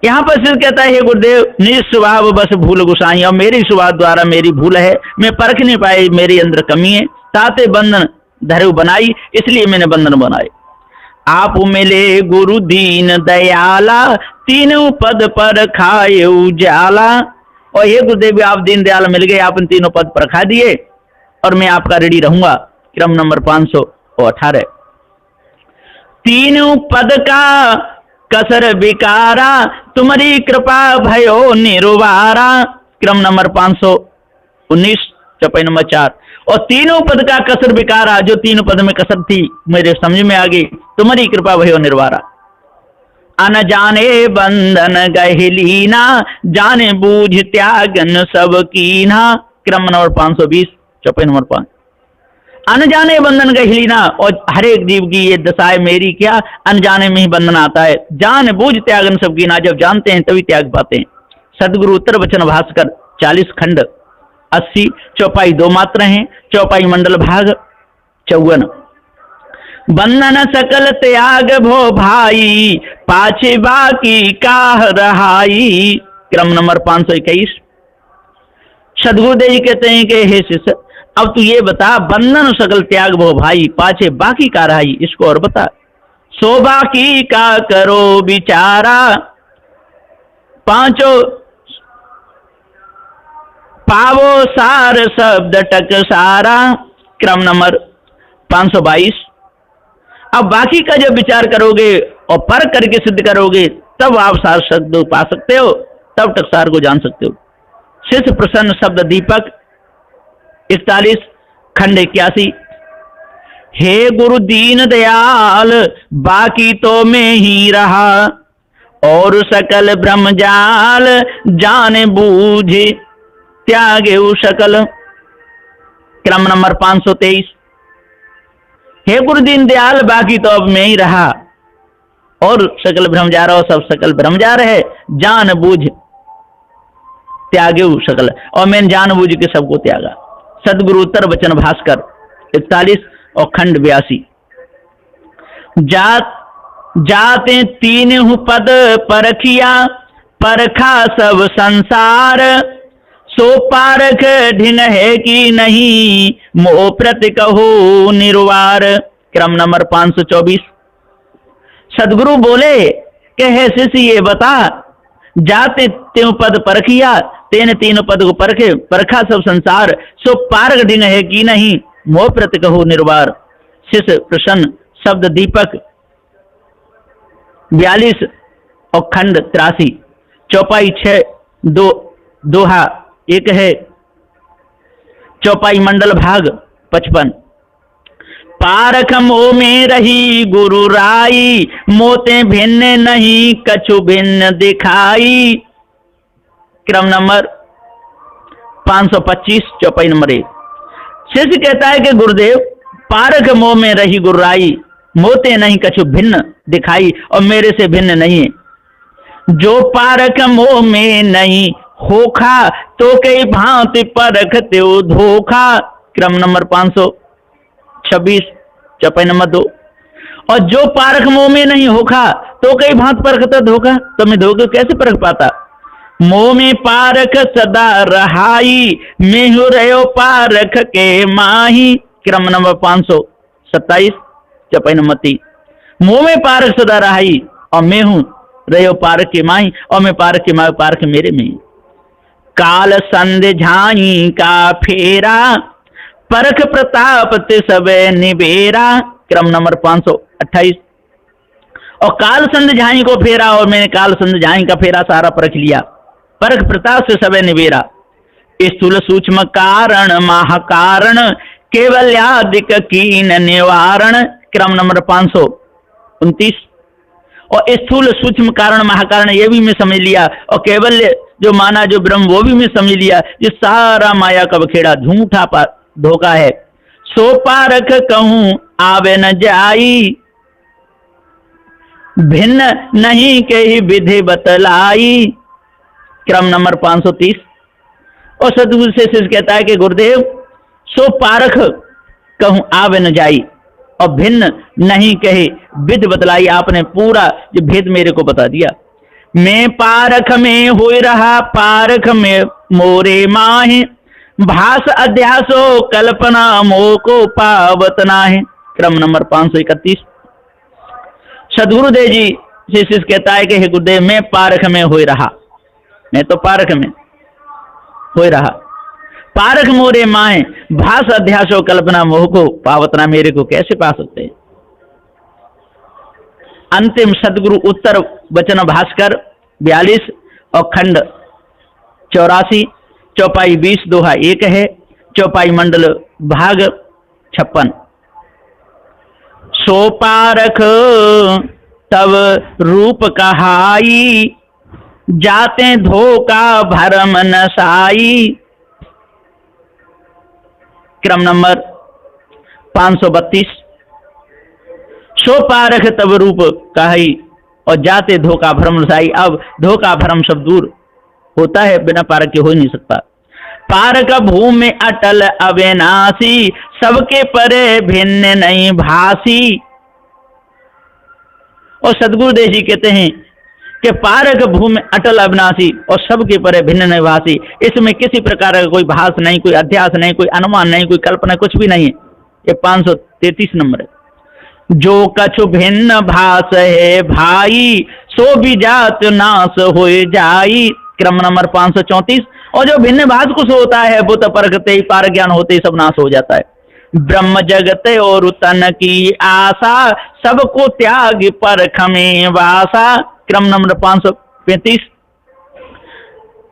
यहाँ पर सिद्ध कहता है, हे गुरुदेव, निज स्वभाव बस भूल गुसाई, और मेरी स्वभाव द्वारा मेरी भूल है, मैं परख नहीं पाई, मेरे अंदर कमी है। ताते बंधन धरे बनाई, इसलिए मैंने बंधन बनाए। आप मिले गुरु दीन दयाला, तीनों पद पर खाए उजाला। और ये गुरुदेव, आप दीन दयाल मिल गए, आप इन तीनों पद पर खा दिए, और मैं आपका ऋणी रहूंगा। क्रम नंबर 518। तीनों पद का कसर बिकारा, तुम्हारी कृपा भयो निर्वारा। क्रम नंबर 519 चौपाई नंबर 4। और तीनों पद का कसर बिकारा, जो तीनों पद में कसर थी मेरे समझ में आ गई, तुम्हारी कृपा भयो निर्वारा। अन जाने बंधन गहलीना, जाने बूझ त्यागन सब कीना। क्रम नंबर 520 चौपाई नंबर 5। अनजाने बंधन गहलीना, और हर एक जीव की ये दशा है मेरी क्या, अनजाने में ही बंधन आता है। जान बूझ त्यागन सब कीना, जब जानते हैं तभी त्याग पाते हैं। सदगुरु उत्तर वचन भास्कर 40 खंड 80। चौपाई 2 मात्र हैं, चौपाई मंडल भाग 54। बंधन सकल त्याग भो भाई, पाछे बाकी काह रहाई। क्रम नंबर 521। सदगुरुदेव जी कहते हैं कि हे शिष्य, अब तू ये बता, बंधन सकल त्याग भो भाई, पाछे बाकी का रहाई, इसको और बता। सो बाकी का करो विचारा, पांचों पावो सार शब्द टक सारा। क्रम नंबर 522। अब बाकी का जब विचार करोगे और परख करके सिद्ध करोगे, तब आप सार शब्द पा सकते हो, तब टकसार को जान सकते हो। शिष्य प्रसन्न शब्द दीपक 41 खंड 81। हे गुरु दीन दयाल, बाकी तो मैं ही रहा, और सकल ब्रह्मजाल जाने बूझे त्यागे सकल। क्रम नंबर 523। हे गुरु दीन दयाल, बाकी तो अब मैं ही रहा, और सकल ब्रह्मजार, और सब सकल ब्रह्मजार है, जान बूझ त्यागे सकल, और मैंने जान बूझ के सबको त्यागा। सदगुरु उत्तर वचन भास्कर 41 और खंड 82। जाते तीन हूँ पद परखिया, परखा सब संसार, सो पारख ढिन है कि नहीं, मोह प्रति कहो निर्वार। क्रम नंबर 524। सदगुरु बोले कि हे शिष्य ये बता, जाते त्यों पद परखिया, तेन तीन पद को परखे परखा सब संसार, सो पारक ढिंग है की नहीं, मोह प्रति कहो निर्वार। शिष्य प्रसन्न शब्द दीपक 42 और खंड 83, चौपाई 6 दोहा 1 है, चौपाई मंडल भाग 55। पारख मोह में रही गुरु राई, मोते भिन्न नहीं कछु भिन्न दिखाई। क्रम नंबर 525, चौपाई नंबर 1। शिष्य कहता है कि गुरुदेव, पारख मोह में रही गुरु राई, मोते नहीं कछु भिन्न दिखाई, और मेरे से भिन्न नहीं है। जो पारख मोह में नहीं होखा, तो कई भांति परख त्यो धोखा। क्रम नंबर 526, चौपाई नंबर 2। और जो पारख मोह में नहीं होखा, तो कई भांति परखता धोखा, तो मैं धोखे कैसे परख पाता। मोह में पारख सदा रहाई, मैं हूँ रहो पारख के माही। क्रम नंबर 527, चौपाई नंबर 3। मोह में पारख सदा रहाई, और मैं हूं रहो पारख के माही, और मैं पारख के माही, पारख मेरे में। काल संध झाई का फेरा, परख प्रताप ते सब निबेरा। क्रम नंबर 528। और काल संध झाई को फेरा, और मैंने काल संध झाई का फेरा सारा परख लिया, परख प्रताप से सब निबेरा। स्थूल सूक्ष्म कारण महाकारण, केवल यादिक कीन निवारण। क्रम नंबर 529। और स्थूल सूक्ष्म कारण महाकारण ये भी मैं समझ लिया, और केवल जो माना जो ब्रह्म वो भी मैं समझ लिया। ये सारा माया का बखेड़ा झूठा धोखा है। सो पारख कहूं आवे न जाई, भिन्न नहीं के ही विधि बतलाई। क्रम नंबर 530। और सदगुरु से शिष्य कहता है कि गुरुदेव, सो पारख कहूं आवे न जाई, और भिन्न नहीं कहे विधि बतलाई। आपने पूरा जो भेद मेरे को बता दिया। मैं पारख में हो रहा, पारख में मोरे माहे, भास अध्यासो कल्पना मोह को पावत नाहे। क्रम नंबर 531। सदगुरुदेव जी से शिष्य कहता है कि हे गुरुदेव, मैं पारख में हो रहा, मैं तो पारख में हो रहा, पारख मोरे माए, भास अध्यासो कल्पना मोह को पावतना, मेरे को कैसे पा सकते हैं। अंतिम सदगुरु उत्तर वचन भास्कर 42 और खंड 84, चौपाई 20 दोहा 1 है, चौपाई मंडल भाग 56। सो पारख तब रूप कहाई, जाते धोखा भरम नसाई। क्रम नंबर 532। सो पारख तब रूप कहाई, और जाते धोखा भरम नसाई। अब धोखा भरम सब दूर होता है, बिना पारख के हो ही नहीं सकता। पारक भूमि अटल अविनाशी, सबके परे भिन्न नहीं भासी। और सदगुरुदेव जी कहते हैं कि पारक भूमि अटल अविनाशी और सबके परे भिन्न नहीं भासी। इसमें किसी प्रकार का कोई भास नहीं, कोई अध्यास नहीं, कोई अनुमान नहीं, कोई कल्पना, कुछ भी नहीं है। ये 533 नंबर है। जो कछु भिन्न भास है भाई, सो भी जात नाश हो जाई। क्रम नंबर 534। और जो भिन्न भास कुछ होता है, वो तो परखते ही पार ज्ञान होते ही सब नाश हो जाता है। ब्रह्म जगत और तन की आशा, सबको त्याग परख में वासा। क्रम नंबर 535।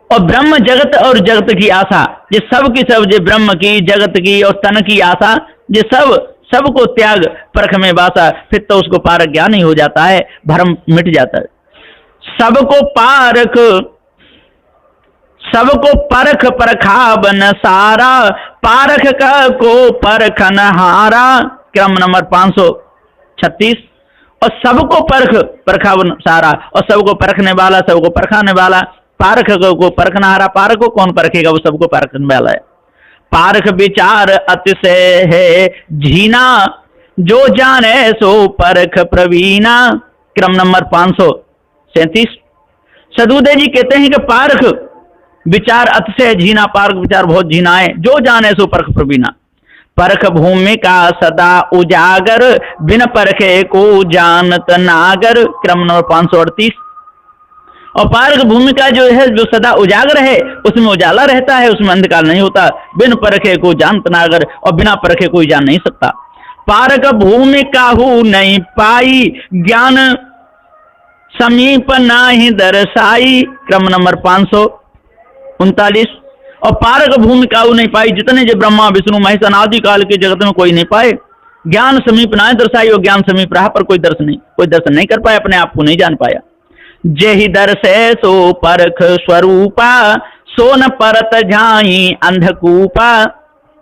और ब्रह्म जगत और जगत की आशा, ये सब की सब, ये ब्रह्म की, जगत की और तन की आशा, ये सबको त्याग परख में वासा, फिर तो उसको पारख ज्ञान ही हो जाता है, भ्रम मिट जाता है। सबको परख परखावन सारा, पारख का को परखन हारा। क्रम नंबर 536। और सबको परख परखावन सारा, और सबको परखने वाला, सबको परखाने वाला, पारख को परखना हारा। पारख को कौन परखेगा, वो सबको परखने वाला है। पारख विचार अतिशय है झीना, जो जाने सो परख प्रवीणा। क्रम नंबर 537। सदगुरुदेव जी कहते हैं कि पारख विचार अतिशय झीना, पारख विचार बहुत झीना है, जो जाने सो परख प्रवीणा। परख भूमि का सदा उजागर, बिन परखे को जानत नागर। क्रम नंबर 538। और पारक भूमि का जो है, जो सदा उजागर है, उसमें उजाला रहता है, उसमें अंधकार नहीं होता। बिन परखे को जानत नागर, और बिना परखे कोई जान नहीं सकता। पारक भूमि काहू नहीं पाई, ज्ञान समीप नाही दर्शाई। क्रम नंबर 539। और पारक भूमि काहू नहीं पाई, जितने जो ब्रह्मा विष्णु महेश अनादि काल के जगत में कोई नहीं पाए। ज्ञान समीप ना दर्शाई, और ज्ञान समीप रहा पर कोई दर्शन नहीं कर पाया, अपने आप को नहीं जान पाया। जेहि दर्शे सो परख स्वरूपा, सो न परत झाई अंधकूपा।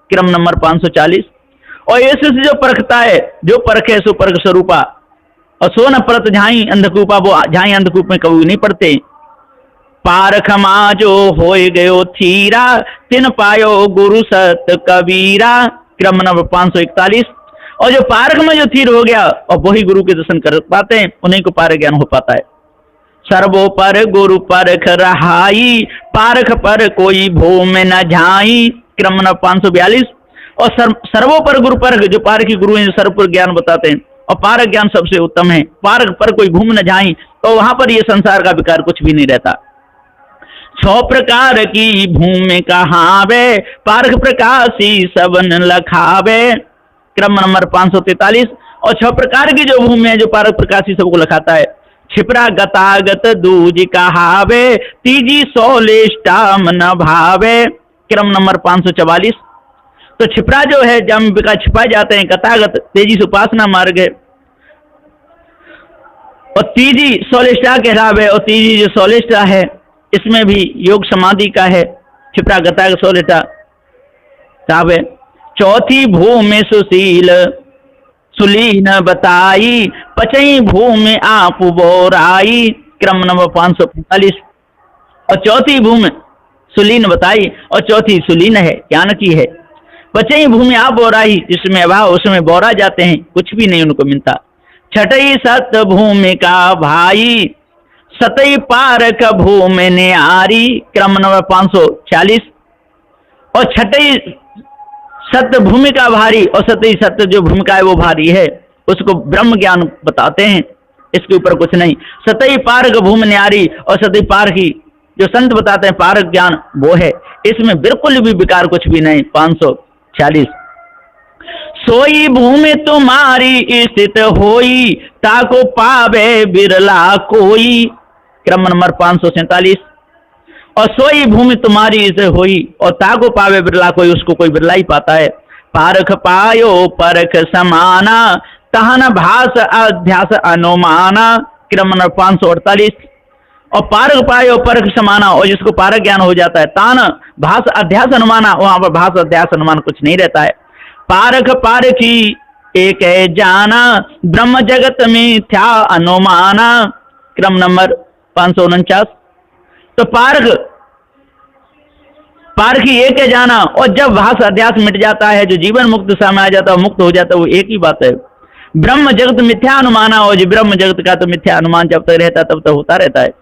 क्रम नंबर 540। और ऐसे से जो परखता है, जो परखे सो परख स्वरूपा, और सो न परत झाई अंधकूपा, वो झाई अंधकूप में कभी नहीं पड़ते। पारख माजो होय गयो थीरा, तिन पायो गुरु सत कबीरा। क्रम नंबर 541। और जो पारख में जो थीर हो गया, और वही गुरु के दर्शन कर पाते हैं, उन्हीं को पारख ज्ञान हो पाता है। सर्वो पर गुरु परख रहाई, पारख पर कोई भूम न झाई। क्रम नंबर 542। और सर्वो पर गुरु परख, जो पारखी गुरु हैं, जो सर्व पर ज्ञान बताते हैं, और पारख ज्ञान सबसे उत्तम है। पारख पर कोई भूम न झाई, तो वहां पर ये संसार का विकार कुछ भी नहीं रहता। 6 प्रकार की भूमि कहावे, पारख प्रकाशी सबन लखावे। क्रम नंबर 543। और 6 प्रकार की जो भूमि है, जो पारख प्रकाशी सबको लखाता है। छिपरा गतागत दूज कहावे, तीजी सोलेष्टा मन भावे। क्रम नंबर 544। तो छिपरा जो है, जम का छिपा जाते हैं, गतागत तेजी से उपासना मार्ग है, और तीजी सोलेष्टा कहलावे। और तीजी जो सोलेष्टा है, इसमें भी योग समाधि का है। छिपरा गतागत सोलेष्टा कहलावे। चौथी भूमि सुशील सुलीन बताई, पचई भूमि आप बोराई। क्रम नंबर 545। और चौथी भूमि सुलीन बताई, और चौथी सुलीन है, ज्ञान की है। पचई भूमि आप बोराई, जिसमें अभाव उसमें बोरा जाते हैं, कुछ भी नहीं उनको मिलता। छठई सत भूमि का भाई, सतई पारक भूमि न्यारी। क्रम नंबर 546। और छठई सत्य भूमि का भारी, और सतई सत्य जो भूमिका है वो भारी है, उसको ब्रह्म ज्ञान बताते हैं, इसके ऊपर कुछ नहीं। सतई पारक भूमि न्यारी, और सतई पारकी जो संत बताते हैं पारक ज्ञान, वो है। इसमें बिल्कुल भी विकार कुछ भी नहीं। 546। सोई भूमि तुम्हारी स्थित होई, ताको पावे बिरला कोई। क्रम नंबर 547। और सोई भूमि तुम्हारी से होई, और ताको पावे बिरला कोई, उसको कोई बिरला ही पाता है। पारख पायो परख समाना, तहन भास अध्यास अनुमाना। क्रम नंबर 548। और पारख पायो परख समाना, और जिसको पारख ज्ञान हो जाता है, तान भास अध्यास अनुमाना, वहां पर भास अध्यास अनुमान कुछ नहीं रहता है। पारख पारखी एक है जाना, ब्रह्म जगत में थ्या अनुमाना। क्रम नंबर 549। तो पारखी एक है जाना, और जब भास अध्यास मिट जाता है, जो जीवन मुक्त सामने आ जाता है, मुक्त हो जाता है, वो एक ही बात है। ब्रह्म जगत मिथ्या अनुमाना, और जो ब्रह्म जगत का तो मिथ्या अनुमान जब तक रहता है तब तक होता रहता है।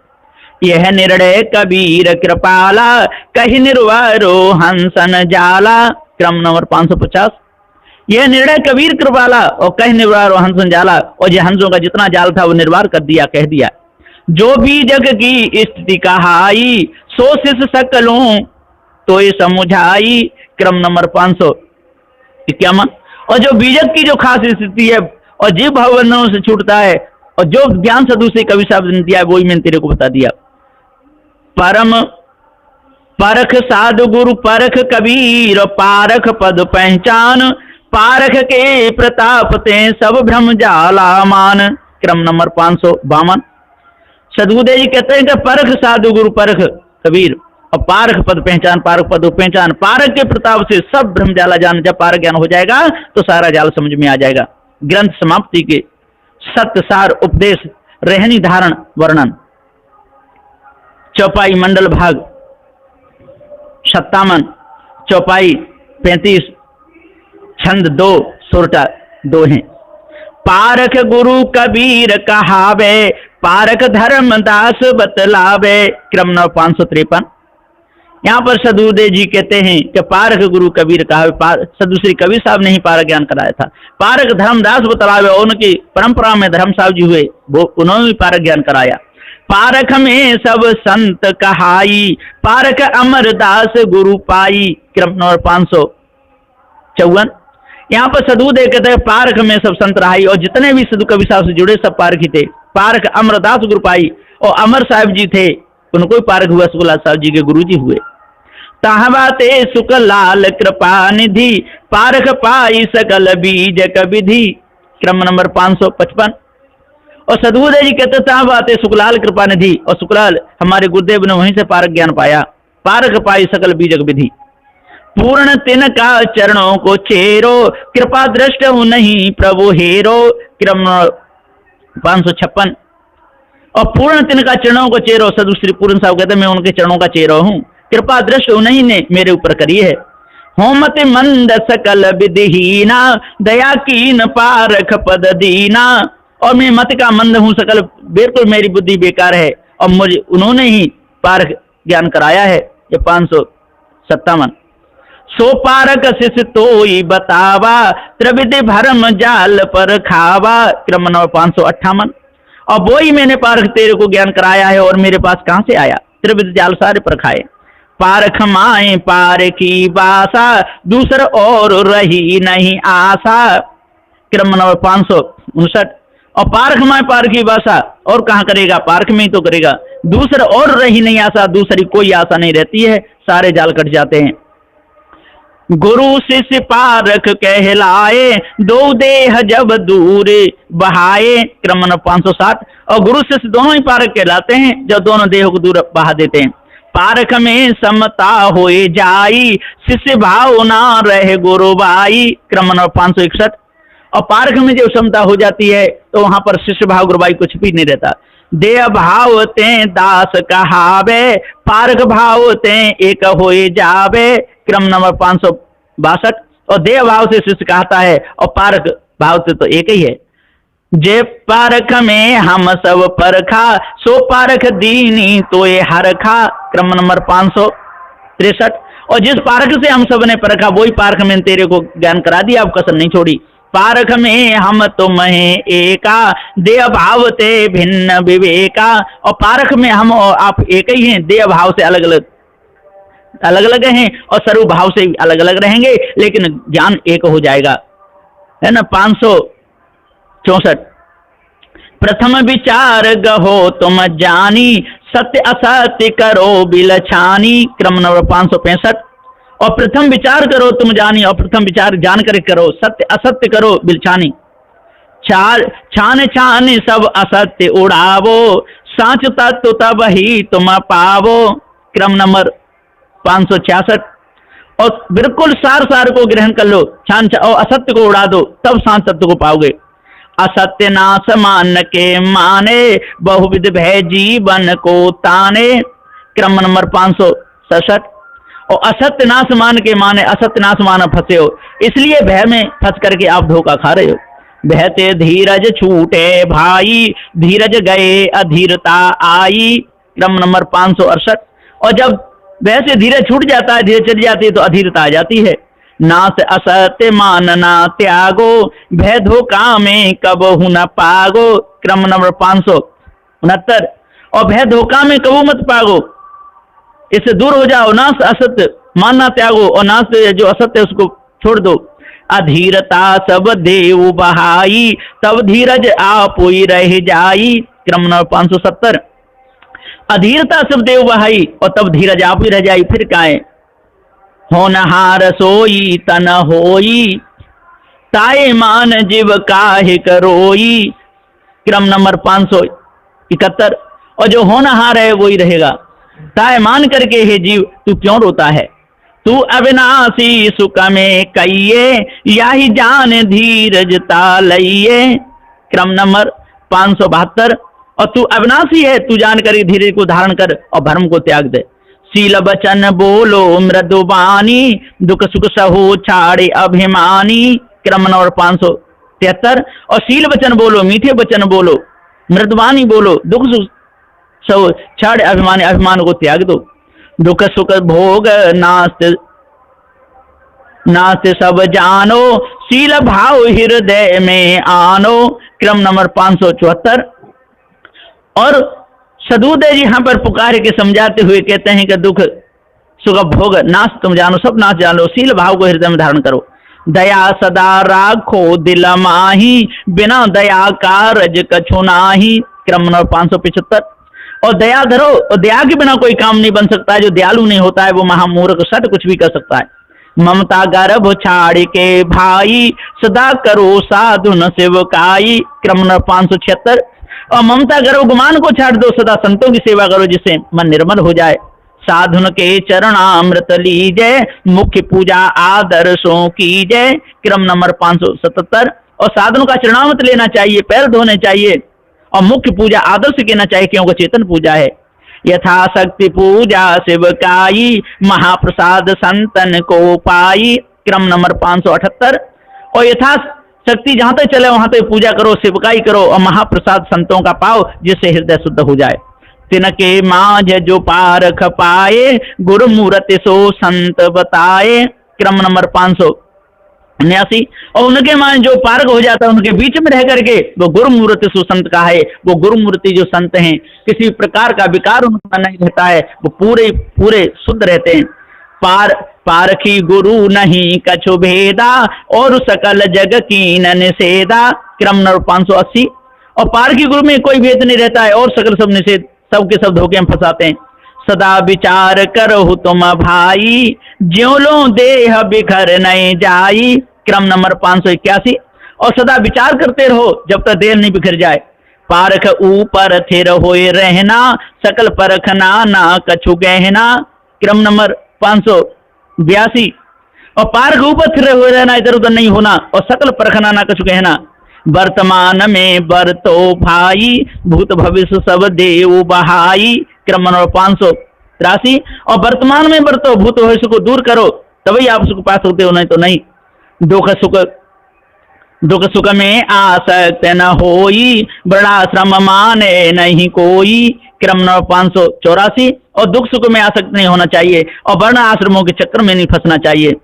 यह निर्णय कबीर कृपाला, कही निर्वारो हंसन जाला। क्रम नंबर 550। यह निर्णय कबीर कृपाला, और कही निर्वारो हंसन जाला, और जो हंसों का जितना जाल था वो निर्वार कर दिया, कह दिया। जो भी जग की स्थिति कहाई, सो शिष सकलूं तो ये समझाई। क्रम नंबर 551। और जो बीजक की जो खास स्थिति है, और जीव भावनाओं से छूटता है, और जो ज्ञान सदु से कवि साहब ने दिया है, वही मैंने तेरे को बता दिया। परम परख साधु गुरु परख कबीर, पारख पद पहचान, पारख के प्रताप ते सब भ्रम जाला मान। क्रम नंबर 552। सदगुरुदेव जी कहते हैं कि परख साधु गुरु परख कबीर, और पारख पद पहचान, पारख पद पहचान, पारख के प्रताप से सब भ्रम जाला जान। जब पारख ज्ञान हो जाएगा तो सारा जाल समझ में आ जाएगा। ग्रंथ समाप्ति के सत्य सार उपदेश रहनी धारण वर्णन। चौपाई मंडल भाग 57, चौपाई 35, छंद 2, सुरटा 2 हैं। पारख गुरु कबीर कहावे, पारख धर्मदास बतलावे। क्रम नंबर 553। यहाँ पर सदगुरुदेव जी कहते हैं कि पारख गुरु कबीर कहावे, सदगुरु श्री कबीर साहब ने ही पारख ज्ञान कराया था। पारख धर्मदास बतलावे, उनकी परंपरा में धर्म साहब जी हुए, वो उन्होंने भी पारख ज्ञान कराया। पारख में सब संत कहाई, पारख अमरदास गुरु पाई। क्रम नंबर 554। यहाँ पर साधु दे कहते हैं पारख में सब संत रहाई, और जितने भी साधु कवि साहब से जुड़े सब पारखी थे। पारख अमरदास गुरु पाई, और अमर साहब जी थे, उनको ही पारख हुआ, सुखलाल साहब जी के गुरु जी हुए। ताहबाते सुखलाल कृपा निधि, पारख पाई सकल बीज कविधि। क्रम नंबर 555। और सदगुरुदेव जी कहते ताहबाते सुखलाल कृपा निधि, और सुखलाल हमारे गुरुदेव ने वहीं से पारख ज्ञान पाया। पारख पाई सकल बीज कविधि, पूर्ण तिनका चरणों को चेरो, कृपा दृष्ट हूं नहीं प्रभु हेरो। क्रम 556। और पूर्ण तिनका चरणों को चेरो, सदु श्री पूर्ण साहब कहते मैं उनके चरणों का चेरो हूं, कृपा दृष्ट उन्हीं ने मेरे ऊपर करी है। होमति मंद सकल विधिहीना, दया कीन पारख पद दीना। और मैं मत का मंद हूं, सकल बिल्कुल मेरी बुद्धि बेकार है, और मुझे उन्होंने ही पारख ज्ञान कराया है। ये 557। सो पारक शिष्य तोई बतावा, त्रिविधि भरम जाल पर खावा। क्रम नंबर 558। और वो ही मैंने पारख तेरे को ज्ञान कराया है, और मेरे पास कहां से आया, त्रिविधि जाल सारे पर खाए। पारख माए पार की बासा, दूसर और रही नहीं आशा। क्रम नंबर 559। और पारख माए पार की बासा, और कहां करेगा, पारख में ही तो करेगा। दूसर और रही नहीं आशा, दूसरी कोई आशा नहीं रहती है, सारे जाल कट जाते हैं। गुरु शिष्य पारख कहलाए, दो देह जब दूर बहाए। क्रम नंबर 560। और गुरु शिष्य दोनों ही पारख कहलाते हैं जब दोनों देह को दूर बहा देते हैं। पारख में समता होए जाई, शिष्य भाव ना रहे गुरु बाई। क्रम नंबर 561। और पारख में जब समता हो जाती है तो वहां पर शिष्य भाव गुरुबाई कुछ भी नहीं रहता। देह भाव ते दास कहावे, पारख भाव ते एक होए जावे। क्रम नंबर 562। और देह भाव से शिष्य कहता है, और पारख भाव से तो एक ही है। जे पारख में हम सब परखा, सो पारख दीनी तो ये हरखा। क्रम नंबर 563। और जिस पारख से हम सब ने परखा, वही पारख में तेरे को ज्ञान करा दिया, अब कसर नहीं छोड़ी। पारख में हम तुम एका, देह भाव ते भिन्न विवेका। और पारख में हम और आप एक ही हैं, देह भाव से अलग अलग हैं, और स्वरूप भाव से अलग अलग रहेंगे, लेकिन ज्ञान एक हो जाएगा, है ना। 564। प्रथम विचार गहो तुम जानी, सत्य असत्य करो बिलछानी। क्रम नंबर 565। और प्रथम विचार करो तुम जानी, और प्रथम विचार जान कर करो, सत्य असत्य करो बिलछानी। छान छान सब असत्य उड़ावो, साच तत्व तब ही तुम पावो। क्रम नंबर 566। और बिल्कुल सार को ग्रहण कर लो, छान और असत्य को उड़ा दो, तब शांत तत्व को पाओगे। असत्य नाश मान के माने, बहुविध भय जीवन को ताने। क्रम नंबर 567। और असत्य नाश मान के माने, असत्य नाश मान फंसे हो, इसलिए भय में फंस करके आप धोखा खा रहे हो। भयते धीरज छूटे भाई, धीरज गए अधीरता आई। क्रम नंबर 568। और जब वैसे धीरज छूट जाता है, धीरज चली जाती है, तो अधीरता आ जाती है। नास असत्य मानना त्यागो, भय धोखा में कबहु न पागो। क्रम नंबर 569। और भय धोखा में कबू मत पागो, इससे दूर हो जाओ। नास असत्य मानना त्यागो, और नास जो असत्य उसको छोड़ दो। अधीरता सब देव बहाई, तब धीरज आप ही रह जाई। क्रम नंबर 570। अधीरता सब देव बहाई, और तब धीरज आप ही रह जाई, फिर काहे। होनहार सोई तन होई, ताए मान जीव काहे करोई। क्रम नंबर 571। और जो होनहार है वही रहेगा, ताए मान करके हे जीव तू क्यों रोता है। तू अविनाशी सुख में कहिए, याही जान धीरज तालइये। क्रम नंबर 572। और तू अविनाशी है, तू जान कर धीरज को धारण कर और भ्रम को त्याग दे। शील वचन बोलो मृदुबानी, दुख सुख सहो छाड़े अभिमानी। क्रम नंबर 573। और शील वचन बोलो, मीठे वचन बोलो, मृदुबानी बोलो, दुख सुख सहो छाड़े अभिमानी, अभिमान को त्याग दो। दुख सुख भोग नास्ते सब जानो, शील भाव हृदय में आनो। क्रम नंबर 574। और सदुदेव जी यहाँ पर पुकार के समझाते हुए कहते हैं कि दुख सुख भोग नाश तुम जानो, सब नाश जानो, शील भाव को हृदय में धारण करो, दया सदा राखो दिल माही, बिना दया कारज कछु नाही। क्रम नंबर 575। और दया धरो, और दया के बिना कोई काम नहीं बन सकता है। जो दयालु नहीं होता है वो महामूर्ख सट कुछ भी कर सकता है। ममता गर्भ छाड़ के भाई, सदा करो साधुन सेवकाई। क्रम नंबर 576। और ममता गर्भ गुमान को छाड़ दो, सदा संतों की सेवा करो जिससे मन निर्मल हो जाए। साधुन के चरणामृत लीजय, मुख्य पूजा आदर्शों की जय। क्रम नंबर 577। और साधुन का चरणामृत लेना चाहिए, पैर धोने चाहिए, और मुख्य पूजा आदर्श कहना चाहिए क्योंकि चेतन पूजा है। यथाशक्ति पूजा शिवकाई, महाप्रसाद संतन को पाई। क्रम नंबर 578। और यथाशक्ति जहां तक चले वहां तक पूजा करो, शिवकाई करो, और महाप्रसाद संतों का पाओ जिससे हृदय शुद्ध हो जाए। तिनके माझ जो पारख पाए, गुरुमूर्ति सो संत बताए। क्रम नंबर 579। और उनके मान जो पारक हो जाता है उनके बीच में रह करके वो गुरुमूर्ति सो संत का है। वो गुरुमूर्ति जो संत हैं किसी प्रकार का विकार उनका नहीं रहता है, वो पूरे पूरे शुद्ध रहते हैं। पारखी गुरु नहीं कछु भेदा, और सकल जग कीन निषेधा। क्रम नंबर 580। और पारखी गुरु में कोई भेद नहीं रहता है और सकल सब निषेध, सबके सब धोखे में फंसाते हैं। सदा विचार करो तुम भाई, ज्यों लो देह बिखर नहीं जाई। क्रम नंबर 581। और सदा विचार करते रहो जब तक देह नहीं बिखर जाए। पारख ऊपर थिर होए रहना, सकल परखना ना कछु गहना। क्रम नंबर 582। और पारख ऊपर थिर हुए रहना, इधर उधर नहीं होना, और सकल परखना ना कछु गहना। वर्तमान में बरतो भाई, भूत भविष्य सब देव बहाई। क्रम नंबर 583। और वर्तमान में बरतो, भूत भविष्य को दूर करो, तभी आप सुख पा सकते हो, नहीं तो नहीं। दुख सुख में आसक्त न होई, बड़ा श्रम माने नहीं कोई। क्रम नंबर 584। और दुख सुख में आसक्त नहीं होना चाहिए और वर्ण आश्रमों के चक्कर में नहीं फंसना चाहिए।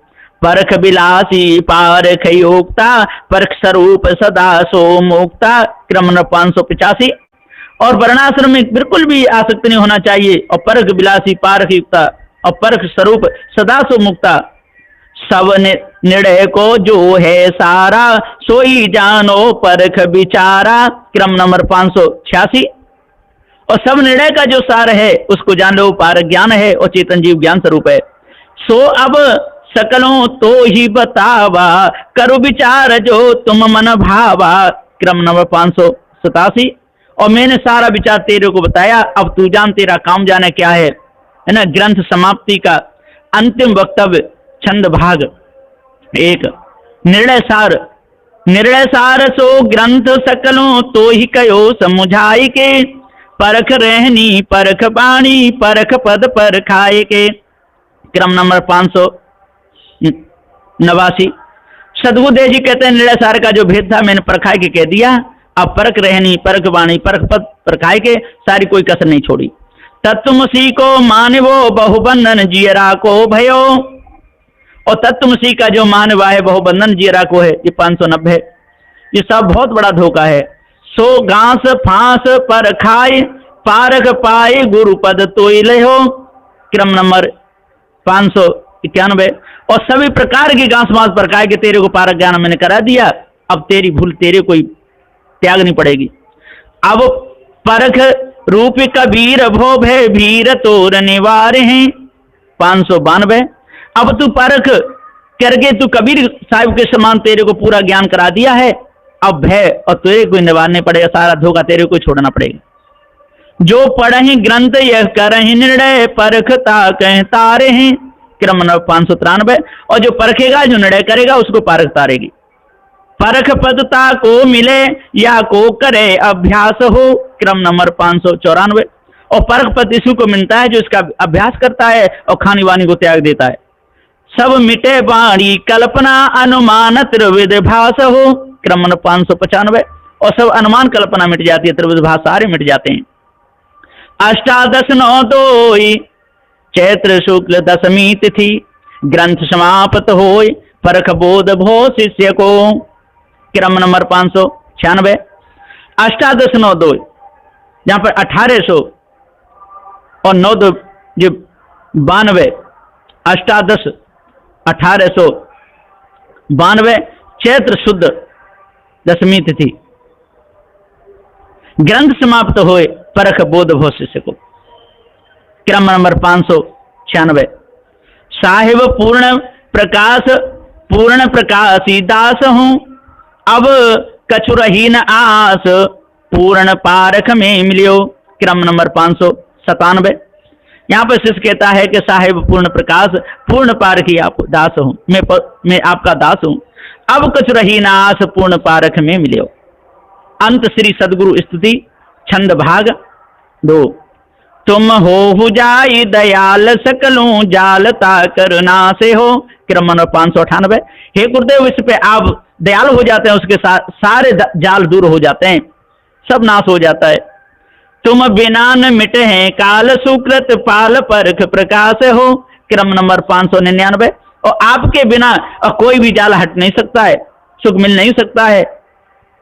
परख विलासी पारख योक्ता, परख स्वरूप सदा सो मुक्ता। क्रम नंबर 585। और वर्णाश्रम में बिल्कुल भी आसक्त नहीं होना चाहिए, और परख विलासी पारख युक्ता और परख स्वरूप सदा सो मुक्ता। सब निर्णय को जो है सारा, सोई जानो परख विचारा। क्रम नंबर 586। और सब निर्णय का जो सार है उसको जान लो, पारक ज्ञान है और चेतन जीव ज्ञान स्वरूप है। सो अब सकलों तो ही बतावा, करो विचार जो तुम मन भावा। क्रम नंबर 587। और मैंने सारा विचार तेरे को बताया, अब तू जान, तेरा काम जाने क्या है ना। ग्रंथ समाप्ति का अंतिम वक्तव्य, छंद भाग 1। निर्णय सार। निर्णय सार सो ग्रंथ सकलों तो ही कयो समुझाई के, परख रहनी परख बाणी परख पद पर खाए के। क्रम नंबर 589। सदगुरुदेव जी कहते हैं निर्णय सार का जो भेद था मैंने परखाए के कह दिया। अब परख रहनी परख बाणी परख पद पर खाए के, सारी कोई कसर नहीं छोड़ी। तत्वमसी को मानवो बहुबंधन जियरा को भयो। और तत्वमसी का जो मानवा है बहुबंधन जियरा को है, ये 590। ये सब बहुत बड़ा धोखा है। सो घास फांस पर खाए, पारख पाए गुरु पद तोय हो। क्रम नंबर 591। और सभी प्रकार की घास मांस पर खाए के तेरे को पारक ज्ञान मैंने करा दिया, अब तेरी भूल तेरे कोई त्यागनी पड़ेगी। अब परख रूप कबीर भो भय भीर तोर निवार हैं। 592। अब तू परख करके तू कबीर साहिब के समान तेरे को पूरा ज्ञान करा दिया है, अब भय और तेरे को निवारने पड़ेगा, सारा धोखा तेरे को छोड़ना पड़ेगा। जो पढ़हि ग्रंथ यह करहि निर्णय, परखता कह तारे हैं। क्रम नंबर 593। और जो परखेगा जो निर्णय करेगा उसको पारख तारेगी। परख पदता को मिले या को करे अभ्यास हो। क्रम नंबर 594। और परख पद इसी को मिलता है जो इसका अभ्यास करता है और खानी वानी को त्याग देता है। सब मिटे वाणी कल्पना अनुमान त्रिविध भाष हो। क्रम नंबर 595। और सब अनुमान कल्पना मिट जाती है, त्रिविध भाष सारे मिट जाते हैं। 8-10-9-2 चैत्र शुक्ल दशमी तिथि, ग्रंथ समाप्त होय परख बोध भो शिष्य को। क्रम नंबर 596। 8-10-9-2 जहां पर 1800 और 9 जो 92 अष्टादश 1892 चैत्र शुद्ध दशमी तिथि। ग्रंथ समाप्त हुए परख बोध भो शिष्य को। क्रम नंबर 596। साहिब पूर्ण प्रकाशी दास हूं, अब कछु रही न आस, पूर्ण पारख में मिलियो। क्रम नंबर 597। यहाँ पर शिष्य कहता है कि साहिब पूर्ण प्रकाश पूर्ण पारखी आप दास हूं, मैं आपका दास हूं, अब कछु रही न आस, पूर्ण पारख में मिलियो। अंत श्री सदगुरु स्तुति छंद भाग 2। तुम हो जाई दयाल सकलूं जालता करना से हो। क्रम नंबर 598। हे गुरुदेव, इस पे आप दयाल हो जाते हैं, उसके साथ सारे जाल दूर हो जाते हैं, सब नाश हो जाता है। तुम बिना न मिटे हैं काल सुकृत पाल परख प्रकाश हो। क्रम नंबर 599। और आपके बिना कोई भी जाल हट नहीं सकता है, सुख मिल नहीं सकता है।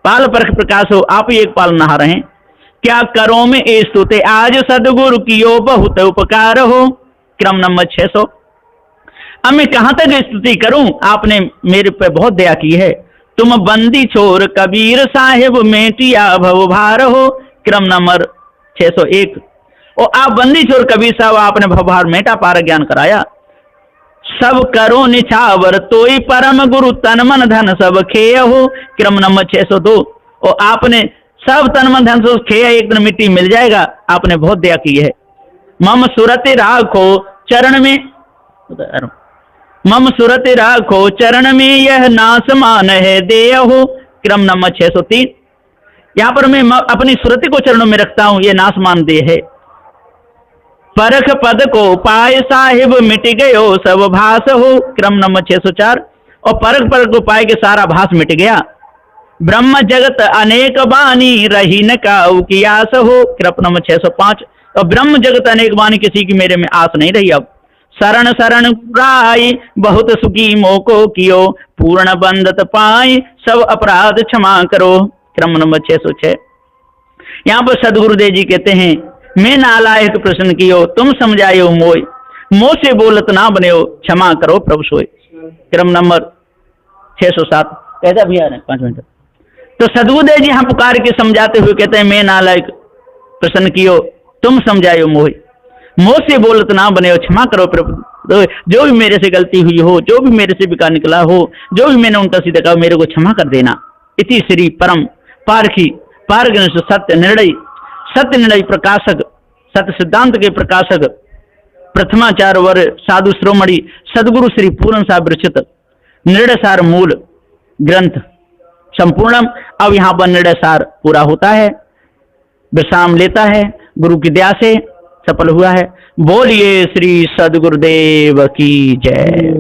पाल परख प्रकाश हो, आप ही एक पाल नहा रहे हैं। क्या करो में ए स्तुते आज सदगुरु कियो बहुत उपकार हो। क्रम नंबर 600। अब मैं कहां तक स्तुति करूं, आपने मेरे पे बहुत दया की है। तुम बंदी छोर कबीर साहिब मेटिया भव भार हो। क्रम नंबर 601। और आप बंदी छोर कबीर साहब, आपने भवभार मेटा पार ज्ञान कराया। सब करो निछावर तोई परम गुरु तन मन धन सब खेय हो। क्रम नंबर 602। और आपने सब तन मन धन से खेय, एक दिन मिट्टी मिल जाएगा, आपने बहुत दया की है। मम सुरत राखो चरण में, मम सुरत राखो चरण में यह नास मान है देय हो। क्रम नंबर 603। यहाँ पर मैं अपनी सुरति को चरणों में रखता हूं, ये नास मान दे है। परख पद को पाए साहिब मिट गयो सब भास हो। क्रम नंबर 604। और परख पद को पाए के सारा भास मिट गया। ब्रह्म जगत अनेक बानी रही न काऊ की आस हो। क्रम नंबर 605। और ब्रह्म जगत अनेक बानी, किसी की मेरे में आस नहीं रही अब। शरण शरण राय बहुत सुखी मोको कियो, पूर्ण बंदत पाए सब अपराध क्षमा करो। क्रम नंबर 606। यहाँ पर सदगुरुदेव जी कहते हैं, मैं नालायक प्रश्न कियो तुम समझायो मोय, मोह से बोलत ना बने क्षमा करो प्रभु सोय। क्रम नंबर 607। कैसा भी आ रहे 5 मिनट। तो सदगुरुदेव जी यहाँ पुकार के समझाते हुए कहते हैं, मैं नालायक प्रश्न कियो तुम समझायो मोह, मोह से बोलत ना बने क्षमा करो प्रभु। जो भी मेरे से गलती हुई हो, जो भी मेरे से बेकार निकला हो, जो भी मैंने उल्टा सीधा कहा, मेरे को क्षमा कर देना। इति श्री परम पारखी पारगनिष्ठ सत्य निर्णय प्रकाशक, सत्य सिद्धांत के प्रकाशक, प्रथमाचार्य वर साधु श्रोमणी सदगुरु श्री पूर्ण साहब विरचित निर्णय सार मूल ग्रंथ संपूर्णम। अब यहाँ पर निर्णय सार पूरा होता है, विश्राम लेता है, गुरु की दया से सफल हुआ है। बोलिए श्री सदगुरुदेव की जय।